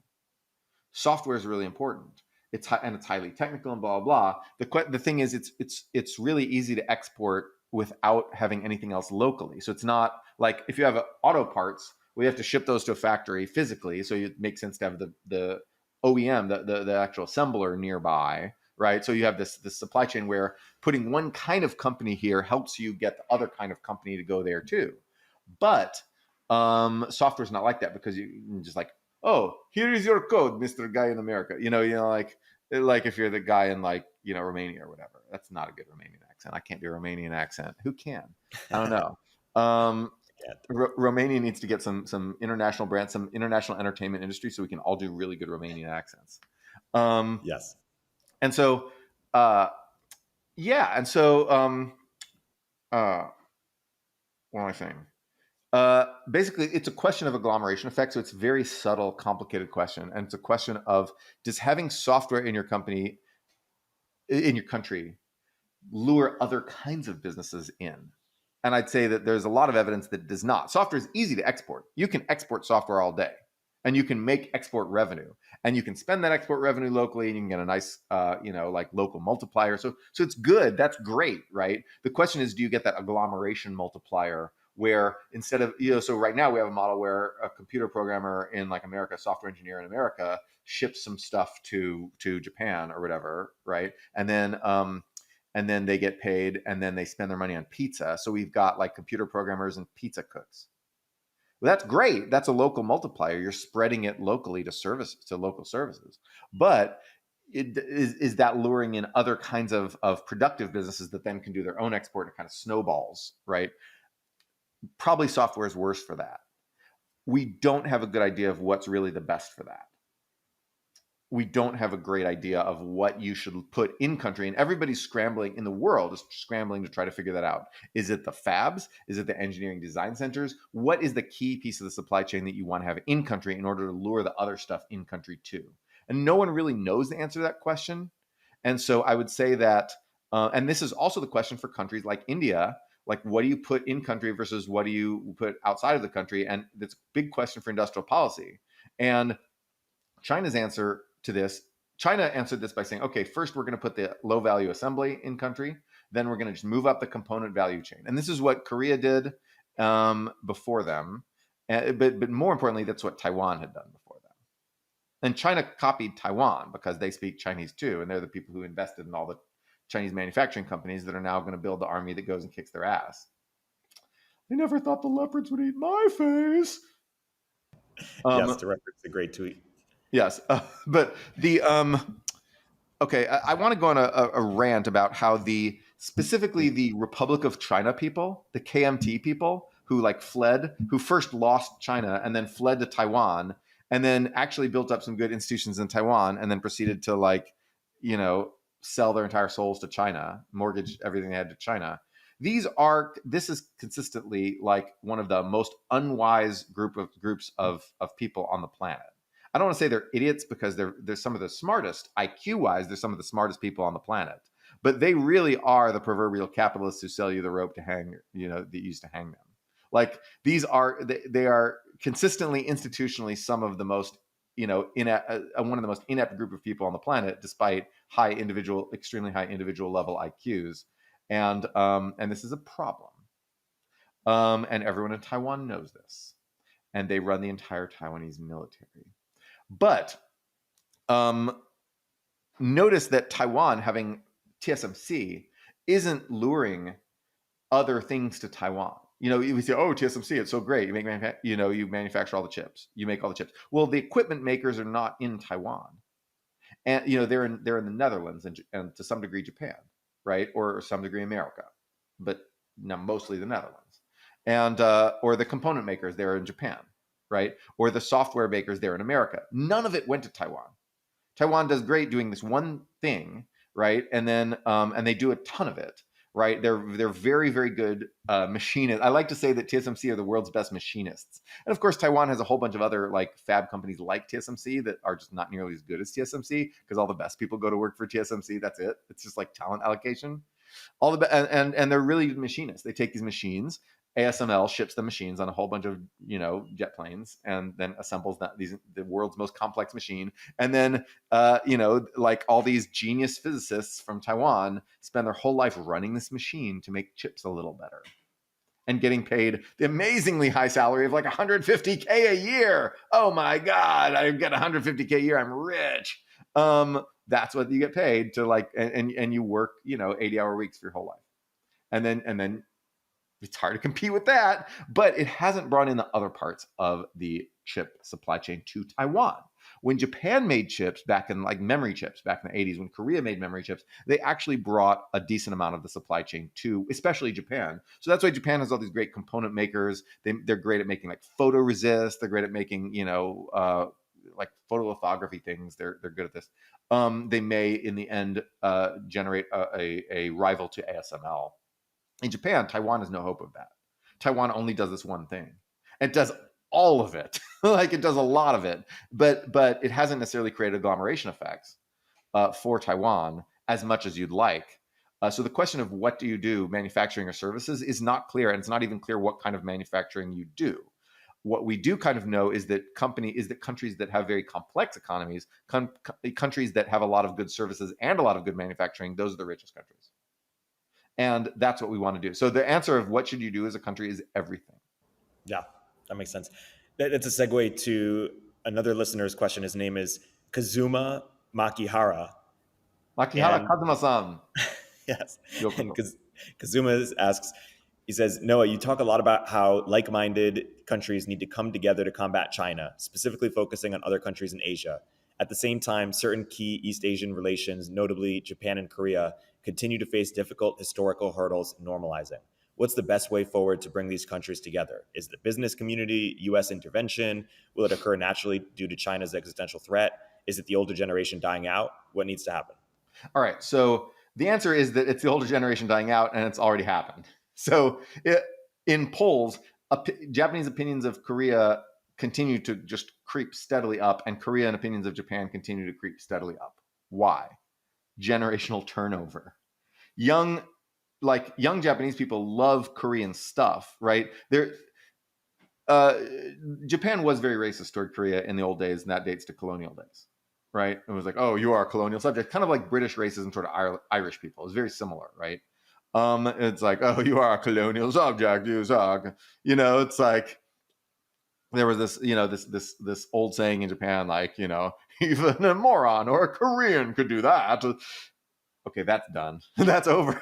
Software is really important. It's highly technical and blah, blah, blah. The thing is, it's really easy to export without having anything else locally. So it's not like if you have auto parts, we have to ship those to a factory physically. So it makes sense to have the OEM, the actual assembler nearby, right? So you have this supply chain where putting one kind of company here helps you get the other kind of company to go there too. But software is not like that, because you're just like, oh, here is your code, Mr. Guy in America. Like if you're the guy in Romania or whatever. That's not a good Romanian accent. I can't do a Romanian accent. Who can? I don't know. Romania needs to get some international brands, some international entertainment industry, so we can all do really good Romanian accents. Yes. And so, yeah. And so, what am I saying? Basically, it's a question of agglomeration effect. So it's a very subtle, complicated question. And it's a question of, does having software in your company, in your country, lure other kinds of businesses in? And I'd say that there's a lot of evidence that it does not. Software is easy to export. You can export software all day, and you can make export revenue, and you can spend that export revenue locally, and you can get a nice, like local multiplier. So it's good. That's great, right? The question is, do you get that agglomeration multiplier where instead of, so right now we have a model where a computer programmer in like America, software engineer in America, ships some stuff to Japan or whatever, right? And then they get paid, and then they spend their money on pizza. So we've got like computer programmers and pizza cooks. Well, that's great. That's a local multiplier. You're spreading it locally to local services. But is that luring in other kinds of productive businesses that then can do their own export and kind of snowballs, right? Probably software is worse for that. We don't have a good idea of what's really the best for that. We don't have a great idea of what you should put in country, and everybody's scrambling in the world is scrambling to try to figure that out. Is it the fabs? Is it the engineering design centers? What is the key piece of the supply chain that you want to have in country in order to lure the other stuff in country too? And no one really knows the answer to that question. And so I would say that, and this is also the question for countries like India, like what do you put in country versus what do you put outside of the country? And it's a big question for industrial policy. And China's answer to this, China answered this by saying, okay, first we're going to put the low value assembly in country, then we're going to just move up the component value chain. And this is what Korea did before them. But more importantly, that's what Taiwan had done before them. And China copied Taiwan because they speak Chinese too. And they're the people who invested in all the Chinese manufacturing companies that are now going to build the army that goes and kicks their ass. I never thought the leopards would eat my face. Yes, to reference a great tweet. Yes, but the okay, I want to go on a rant about how specifically the Republic of China people, the KMT people who who first lost China and then fled to Taiwan, and then actually built up some good institutions in Taiwan, and then proceeded to sell their entire souls to China, mortgage everything they had to China. This is consistently like one of the most unwise groups of people on the planet. I don't want to say they're idiots because they're some of the smartest, IQ-wise, they're some of the smartest people on the planet. But they really are the proverbial capitalists who sell you the rope to hang, that used to hang them. Like they are consistently institutionally some of the most, one of the most inept group of people on the planet, despite extremely high individual level IQs. And this is a problem. And everyone in Taiwan knows this. And they run the entire Taiwanese military. But notice that Taiwan, having TSMC, isn't luring other things to Taiwan. You say, "Oh, TSMC, it's so great. You manufacture all the chips. You make all the chips." Well, the equipment makers are not in Taiwan, and they're in the Netherlands and to some degree Japan, right, or some degree America, but now mostly the Netherlands, and or the component makers, they're in Japan. Right? Or the software makers there in America. None of it went to Taiwan. Taiwan does great doing this one thing, right? And then and they do a ton of it, right? They're very, very good machinists. I like to say that TSMC are the world's best machinists. And of course, Taiwan has a whole bunch of other like fab companies like TSMC that are just not nearly as good as TSMC because all the best people go to work for TSMC. That's it. It's just like talent allocation. And they're really good machinists. They take these machines. ASML ships the machines on a whole bunch of jet planes and then assembles the world's most complex machine. And then like all these genius physicists from Taiwan spend their whole life running this machine to make chips a little better and getting paid the amazingly high salary of like $150K a year. Oh my God, I get $150K a year. I'm rich. That's what you get paid to and you work 80-hour weeks for your whole life, and then it's hard to compete with that, but it hasn't brought in the other parts of the chip supply chain to Taiwan. When Japan made chips back in memory chips back in the 80s, when Korea made memory chips, they actually brought a decent amount of the supply chain to, especially Japan. So that's why Japan has all these great component makers. They're great at making like photoresist. They're great at making, like photolithography things. They're good at this. They may in the end generate a rival to ASML. In Japan, Taiwan has no hope of that. Taiwan only does this one thing. It does all of it. It does a lot of it, but it hasn't necessarily created agglomeration effects for Taiwan as much as you'd like. So the question of what do you do, manufacturing or services, is not clear, and it's not even clear what kind of manufacturing you do. What we do kind of know is that countries that have very complex economies, countries that have a lot of good services and a lot of good manufacturing, those are the richest countries. And that's what we want to do. So the answer of what should you do as a country is everything. Yeah, that makes sense. That's a segue to another listener's question. His name is Kazuma Makihara. Makihara And Kazuma-san. yes, and Kazuma asks, he says, Noah, you talk a lot about how like-minded countries need to come together to combat China, specifically focusing on other countries in Asia. At the same time, certain key East Asian relations, notably Japan and Korea, continue to face difficult historical hurdles in normalizing. What's the best way forward to bring these countries together? Is the business community, U.S. intervention? Will it occur naturally due to China's existential threat? Is it the older generation dying out? What needs to happen? All right. So the answer is that it's the older generation dying out, and it's already happened. So in polls, Japanese opinions of Korea continue to just creep steadily up, and Korean opinions of Japan continue to creep steadily up. Why? Generational turnover. Young Japanese people love Korean stuff, right? Japan was very racist toward Korea in the old days, and that dates to colonial days, right? It was like, oh, you are a colonial subject, kind of like British racism toward Irish people. It's very similar, right? It's like, oh, you are a colonial subject, you suck. It's like there was this old saying in Japan, like, even a moron or a Korean could do that. Okay, that's done. That's over.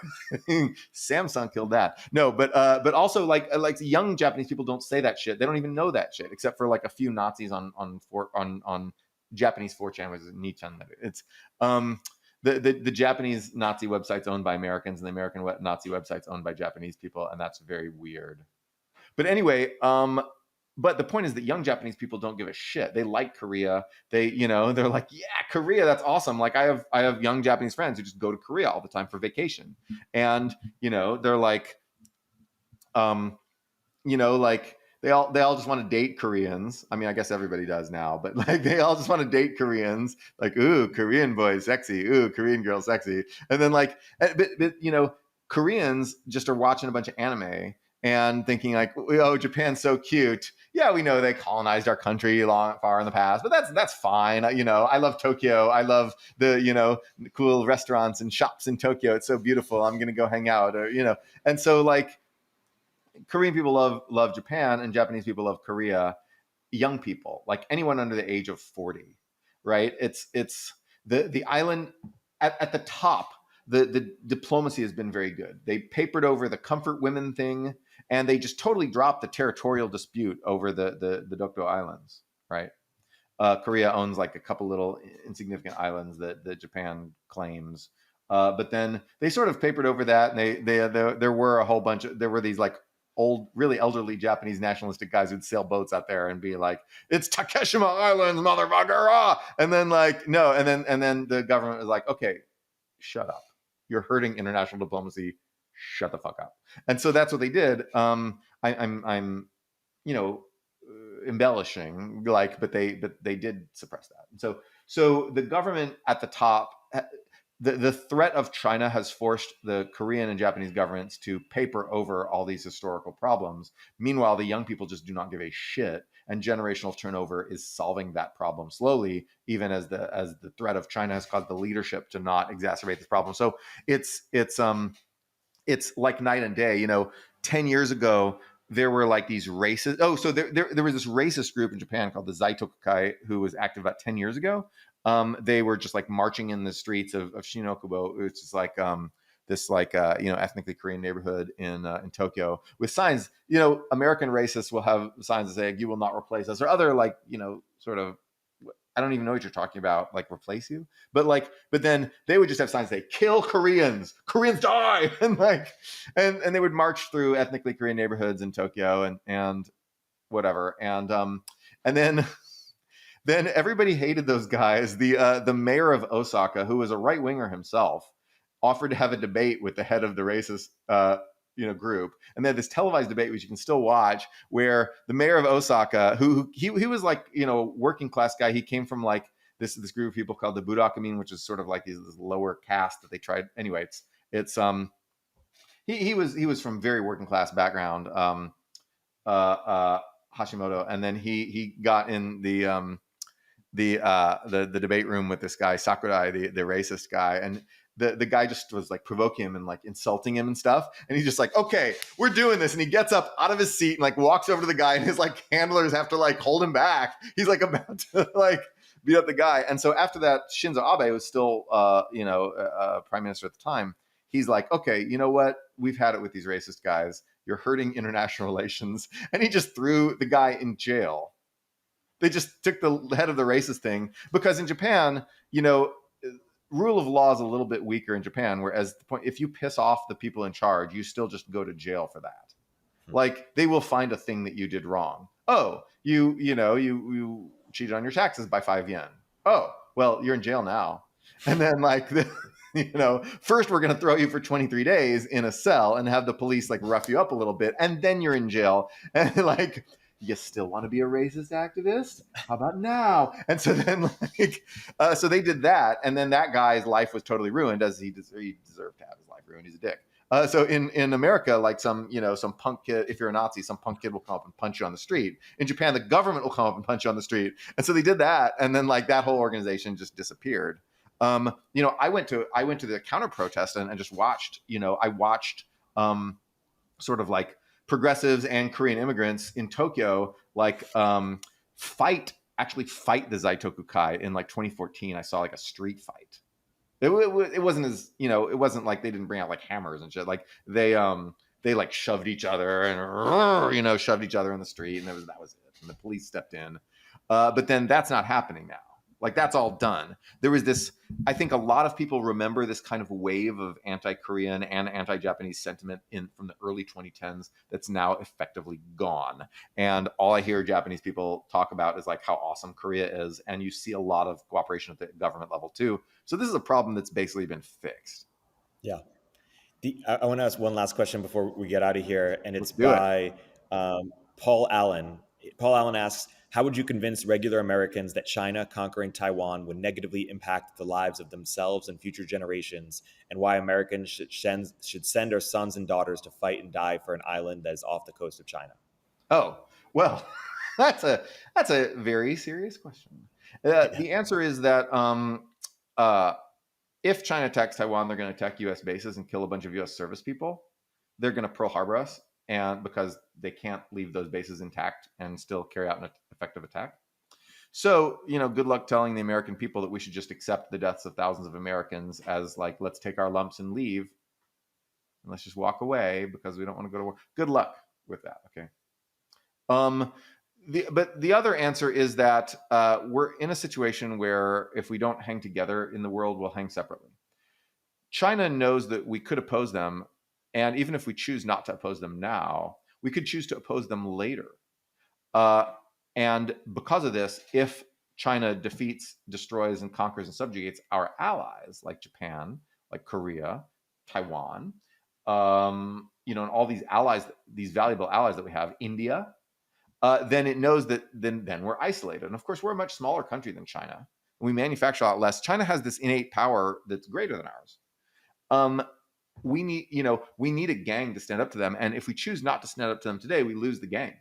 Samsung killed that. No, but also like young Japanese people don't say that shit. They don't even know that shit, except for like a few Nazis on Japanese 4chan, which is Nichan. It's the Japanese Nazi website's owned by Americans, and the American Nazi website's owned by Japanese people, and that's very weird. But anyway, but the point is that young Japanese people don't give a shit. They like Korea. They're like, yeah, Korea, that's awesome. Like I have young Japanese friends who just go to Korea all the time for vacation. And, they're like, like they all just want to date Koreans. I mean, I guess everybody does now, but like they all just want to date Koreans. Like, ooh, Korean boy, sexy. Ooh, Korean girl, sexy. And then like, but Koreans just are watching a bunch of anime and thinking like, oh, Japan's so cute. Yeah, we know they colonized our country far in the past, but that's fine. I love Tokyo. I love the cool restaurants and shops in Tokyo. It's so beautiful. I'm gonna go hang out, And so like, Korean people love Japan, and Japanese people love Korea. Young people, like anyone under the age of 40, right? It's the island at the top. The diplomacy has been very good. They papered over the comfort women thing, and they just totally dropped the territorial dispute over the Dokdo Islands, right? Korea owns like a couple little insignificant islands that Japan claims, but then they sort of papered over that, and there were these like old, really elderly Japanese nationalistic guys who'd sail boats out there and be like, "It's Takeshima Islands, motherfucker!" Ah! And then like no, and then the government was like, "Okay, shut up. You're hurting international diplomacy. Shut the fuck up." And so that's what they did. I'm embellishing, like, but they did suppress that. And so the government at the top, the threat of China has forced the Korean and Japanese governments to paper over all these historical problems. Meanwhile, the young people just do not give a shit, and generational turnover is solving that problem slowly, even as the threat of China has caused the leadership to not exacerbate this problem. So it's like night and day. 10 years ago, there were like these racist. Oh, so there was this racist group in Japan called the Zaitokukai who was active about 10 years ago. They were just like marching in the streets of Shinokubo, which is like this like ethnically Korean neighborhood in Tokyo, with signs. American racists will have signs that say, "You will not replace us," or other like sort of, I don't even know what you're talking about, like replace you. But then they would just have signs that say, "Kill Koreans, Koreans die," and and they would march through ethnically Korean neighborhoods in Tokyo and whatever, and then. Then everybody hated those guys. The mayor of Osaka, who was a right winger himself, offered to have a debate with the head of the racist group, and they had this televised debate, which you can still watch, where the mayor of Osaka, who he was like working class guy, he came from like this group of people called the Budakumin, which is sort of like this lower caste that they tried. Anyway, It's he was from very working class background, Hashimoto, and then he got in the debate room with this guy Sakurai, the racist guy, and the guy just was like provoking him and like insulting him and stuff, and he's just like, okay, we're doing this, and he gets up out of his seat and like walks over to the guy, and his like handlers have to like hold him back. He's like about to like beat up the guy. And so after that, Shinzo Abe was still prime minister at the time. He's like, okay, you know what, we've had it with these racist guys, you're hurting international relations, and he just threw the guy in jail. They just took the head of the racist thing, because in Japan, rule of law is a little bit weaker in Japan, whereas the point, if you piss off the people in charge, you still just go to jail for that. Like, they will find a thing that you did wrong. Oh, you cheated on your taxes by 5 yen. Oh, well, you're in jail now. And then like, first we're going to throw you for 23 days in a cell and have the police like rough you up a little bit, and then you're in jail. And like, you still want to be a racist activist? How about now? And so then so they did that. And then that guy's life was totally ruined, as he deserved to have his life ruined. He's a dick. So in America, like some punk kid, if you're a Nazi, some punk kid will come up and punch you on the street. In Japan, the government will come up and punch you on the street. And so they did that. And then like that whole organization just disappeared. I went to the counter protest and just watched, I watched sort of like progressives and Korean immigrants in Tokyo, like fight the Zaitoku Kai in like 2014. I saw like a street fight. It wasn't as, it wasn't like they didn't bring out like hammers and shit. Like they like shoved each other and, shoved each other in the street. And that was it. And the police stepped in. But then that's not happening now. Like, that's all done. There was this, I think a lot of people remember this kind of wave of anti-Korean and anti-Japanese sentiment from the early 2010s that's now effectively gone. And all I hear Japanese people talk about is like how awesome Korea is. And you see a lot of cooperation at the government level too. So this is a problem that's basically been fixed. Yeah. I want to ask one last question before we get out of here. And it's by Paul Allen. Paul Allen asks, how would you convince regular Americans that China conquering Taiwan would negatively impact the lives of themselves and future generations, and why Americans should send our sons and daughters to fight and die for an island that is off the coast of China? Oh, well, that's a very serious question. The answer is that if China attacks Taiwan, they're going to attack U.S. bases and kill a bunch of U.S. service people. They're going to Pearl Harbor us, and because they can't leave those bases intact and still carry out an effective attack. So, good luck telling the American people that we should just accept the deaths of thousands of Americans as like, let's take our lumps and leave, and let's just walk away because we don't want to go to war. Good luck with that. Okay. But the other answer is that we're in a situation where if we don't hang together in the world, we'll hang separately. China knows that we could oppose them. And even if we choose not to oppose them now, we could choose to oppose them later. And because of this, if China defeats, destroys, and conquers and subjugates our allies, like Japan, like Korea, Taiwan, and all these allies, these valuable allies that we have, India, then it knows that then we're isolated. And of course, we're a much smaller country than China. We manufacture a lot less. China has this innate power that's greater than ours. We need a gang to stand up to them. And if we choose not to stand up to them today, we lose the gang.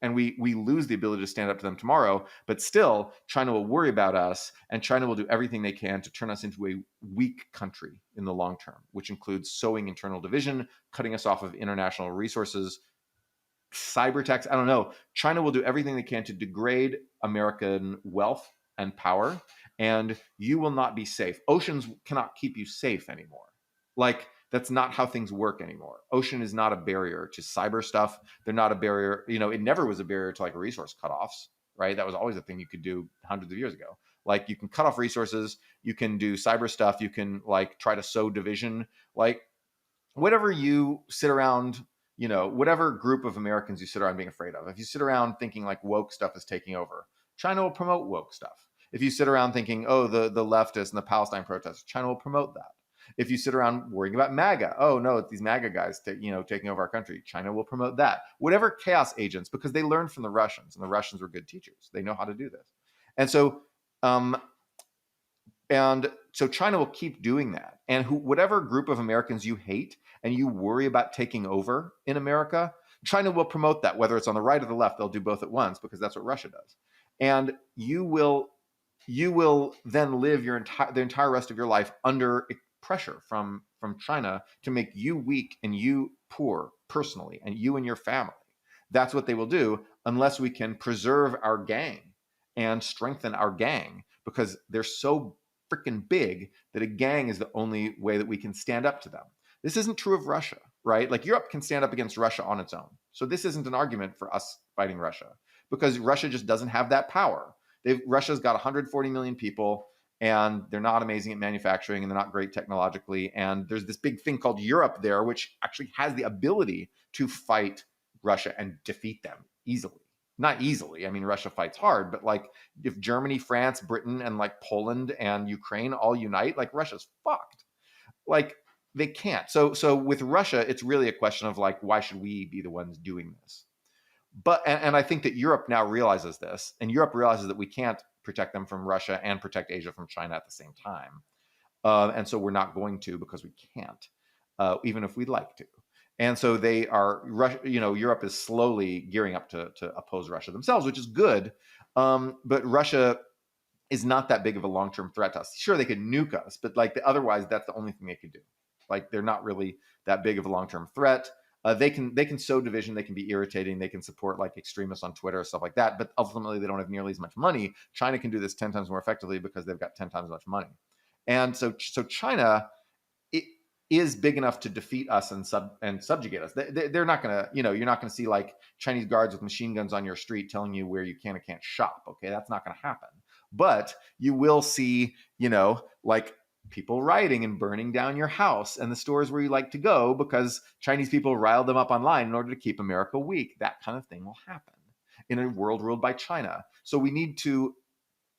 And we lose the ability to stand up to them tomorrow. But still, China will worry about us, and China will do everything they can to turn us into a weak country in the long term, which includes sowing internal division, cutting us off of international resources, cyber attacks. I don't know. China will do everything they can to degrade American wealth and power, and you will not be safe. Oceans cannot keep you safe anymore. Like, that's not how things work anymore. Ocean is not a barrier to cyber stuff. They're not a barrier. It never was a barrier to like resource cutoffs, right? That was always a thing you could do hundreds of years ago. Like, you can cut off resources. You can do cyber stuff. You can like try to sow division. Like, whatever you sit around, whatever group of Americans you sit around being afraid of. If you sit around thinking like woke stuff is taking over, China will promote woke stuff. If you sit around thinking, oh, the leftists and the Palestine protests, China will promote that. If you sit around worrying about MAGA, oh no, it's these MAGA guys taking over our country, China will promote that. Whatever chaos agents, because they learned from the Russians, and the Russians were good teachers. They know how to do this. And so And so China will keep doing that. And whatever group of Americans you hate and you worry about taking over in America, China will promote that, whether it's on the right or the left. They'll do both at once because that's what Russia does. And you will then live the entire rest of your life under pressure from China to make you weak and you poor personally, and you and your family. That's what they will do unless we can preserve our gang and strengthen our gang, because they're so freaking big that a gang is the only way that we can stand up to them. This isn't true of Russia, right? Like Europe can stand up against Russia on its own. So this isn't an argument for us fighting Russia, because Russia just doesn't have that power. Russia's got 140 million people, and they're not amazing at manufacturing, and they're not great technologically. And there's this big thing called Europe there, which actually has the ability to fight Russia and defeat them easily. Not easily. I mean, Russia fights hard, but like if Germany, France, Britain, and like Poland and Ukraine all unite, like Russia's fucked. Like they can't. So with Russia, it's really a question of like, why should we be the ones doing this? But and I think that Europe now realizes this, and Europe realizes that we can't protect them from Russia and protect Asia from China at the same time. And so we're not going to, because we can't, even if we'd like to. And so they are, Europe is slowly gearing up to oppose Russia themselves, which is good. But Russia is not that big of a long-term threat to us. Sure, they could nuke us, but like otherwise, that's the only thing they could do. Like they're not really that big of a long-term threat. They can sow division. They can be irritating. They can support like extremists on Twitter, stuff like that. But ultimately, they don't have nearly as much money. China can do this 10 times more effectively because they've got 10 times as much money. And so China is big enough to defeat us and subjugate us. They're not going to, you're not going to see like Chinese guards with machine guns on your street telling you where you can or can't shop. Okay, that's not going to happen. But you will see, like people rioting and burning down your house and the stores where you like to go because Chinese people riled them up online in order to keep America weak. That kind of thing will happen in a world ruled by China. So we need to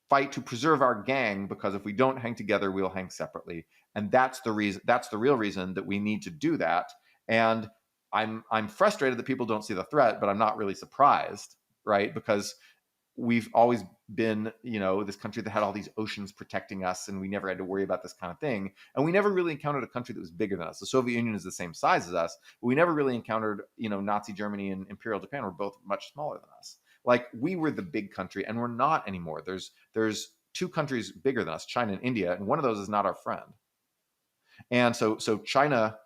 fight to preserve our gang, because if we don't hang together, we'll hang separately. And that's the reason. That's the real reason that we need to do that. And I'm frustrated that people don't see the threat, but I'm not really surprised, right? Because we've always been, this country that had all these oceans protecting us, and we never had to worry about this kind of thing. And we never really encountered a country that was bigger than us. The Soviet Union is the same size as us, but we never really encountered, Nazi Germany and Imperial Japan were both much smaller than us. Like we were the big country, and we're not anymore. There's two countries bigger than us, China and India, and one of those is not our friend. And so China,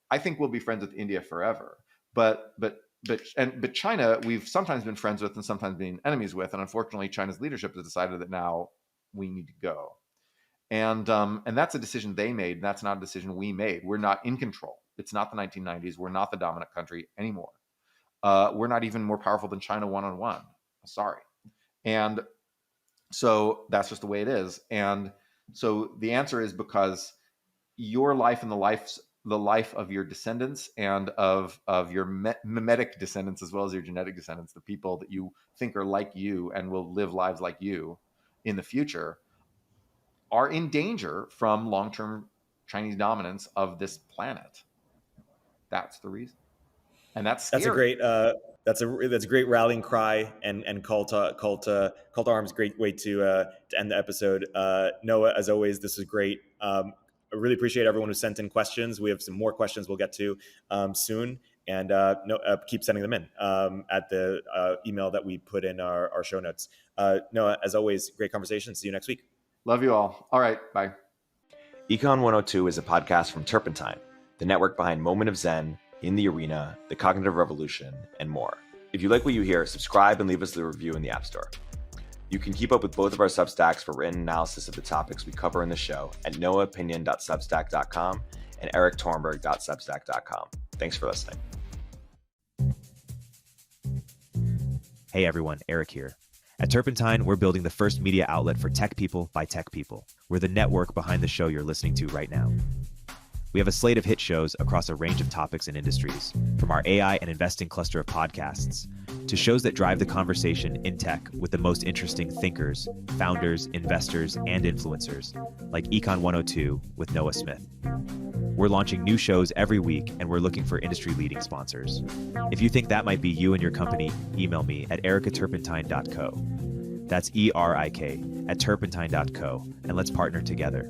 I think we'll be friends with India forever. But China, we've sometimes been friends with and sometimes been enemies with, and unfortunately, China's leadership has decided that now we need to go. And that's a decision they made, and that's not a decision we made. We're not in control. It's not the 1990s. We're not the dominant country anymore. We're not even more powerful than China one-on-one. Sorry. And so that's just the way it is. And so the answer is because your life and the life of your descendants and of your mimetic descendants, as well as your genetic descendants, the people that you think are like you and will live lives like you in the future, are in danger from long-term Chinese dominance of this planet. That's the reason. And that's scary. That's a great rallying cry and call to arms. Great way to end the episode. Noah, as always, this was great. I really appreciate everyone who sent in questions. We have some more questions we'll get to soon, and keep sending them in at the email that we put in our show notes. Noah, as always, great conversation. See you next week. Love you all. All right, bye. Econ 102 is a podcast from Turpentine, the network behind Moment of Zen, In the Arena, The Cognitive Revolution, and more. If you like what you hear, subscribe and leave us a review in the App Store. You can keep up with both of our Substacks for written analysis of the topics we cover in the show at noahopinion.substack.com and erictorenberg.substack.com. Thanks for listening. Hey everyone, Erik here. At Turpentine, we're building the first media outlet for tech people by tech people. We're the network behind the show you're listening to right now. We have a slate of hit shows across a range of topics and industries, from our AI and investing cluster of podcasts to shows that drive the conversation in tech with the most interesting thinkers, founders, investors, and influencers, like Econ 102 with Noah Smith. We're launching new shows every week, and we're looking for industry-leading sponsors. If you think that might be you and your company, email me at ericaturpentine.co. That's ERIK at turpentine.co, and let's partner together.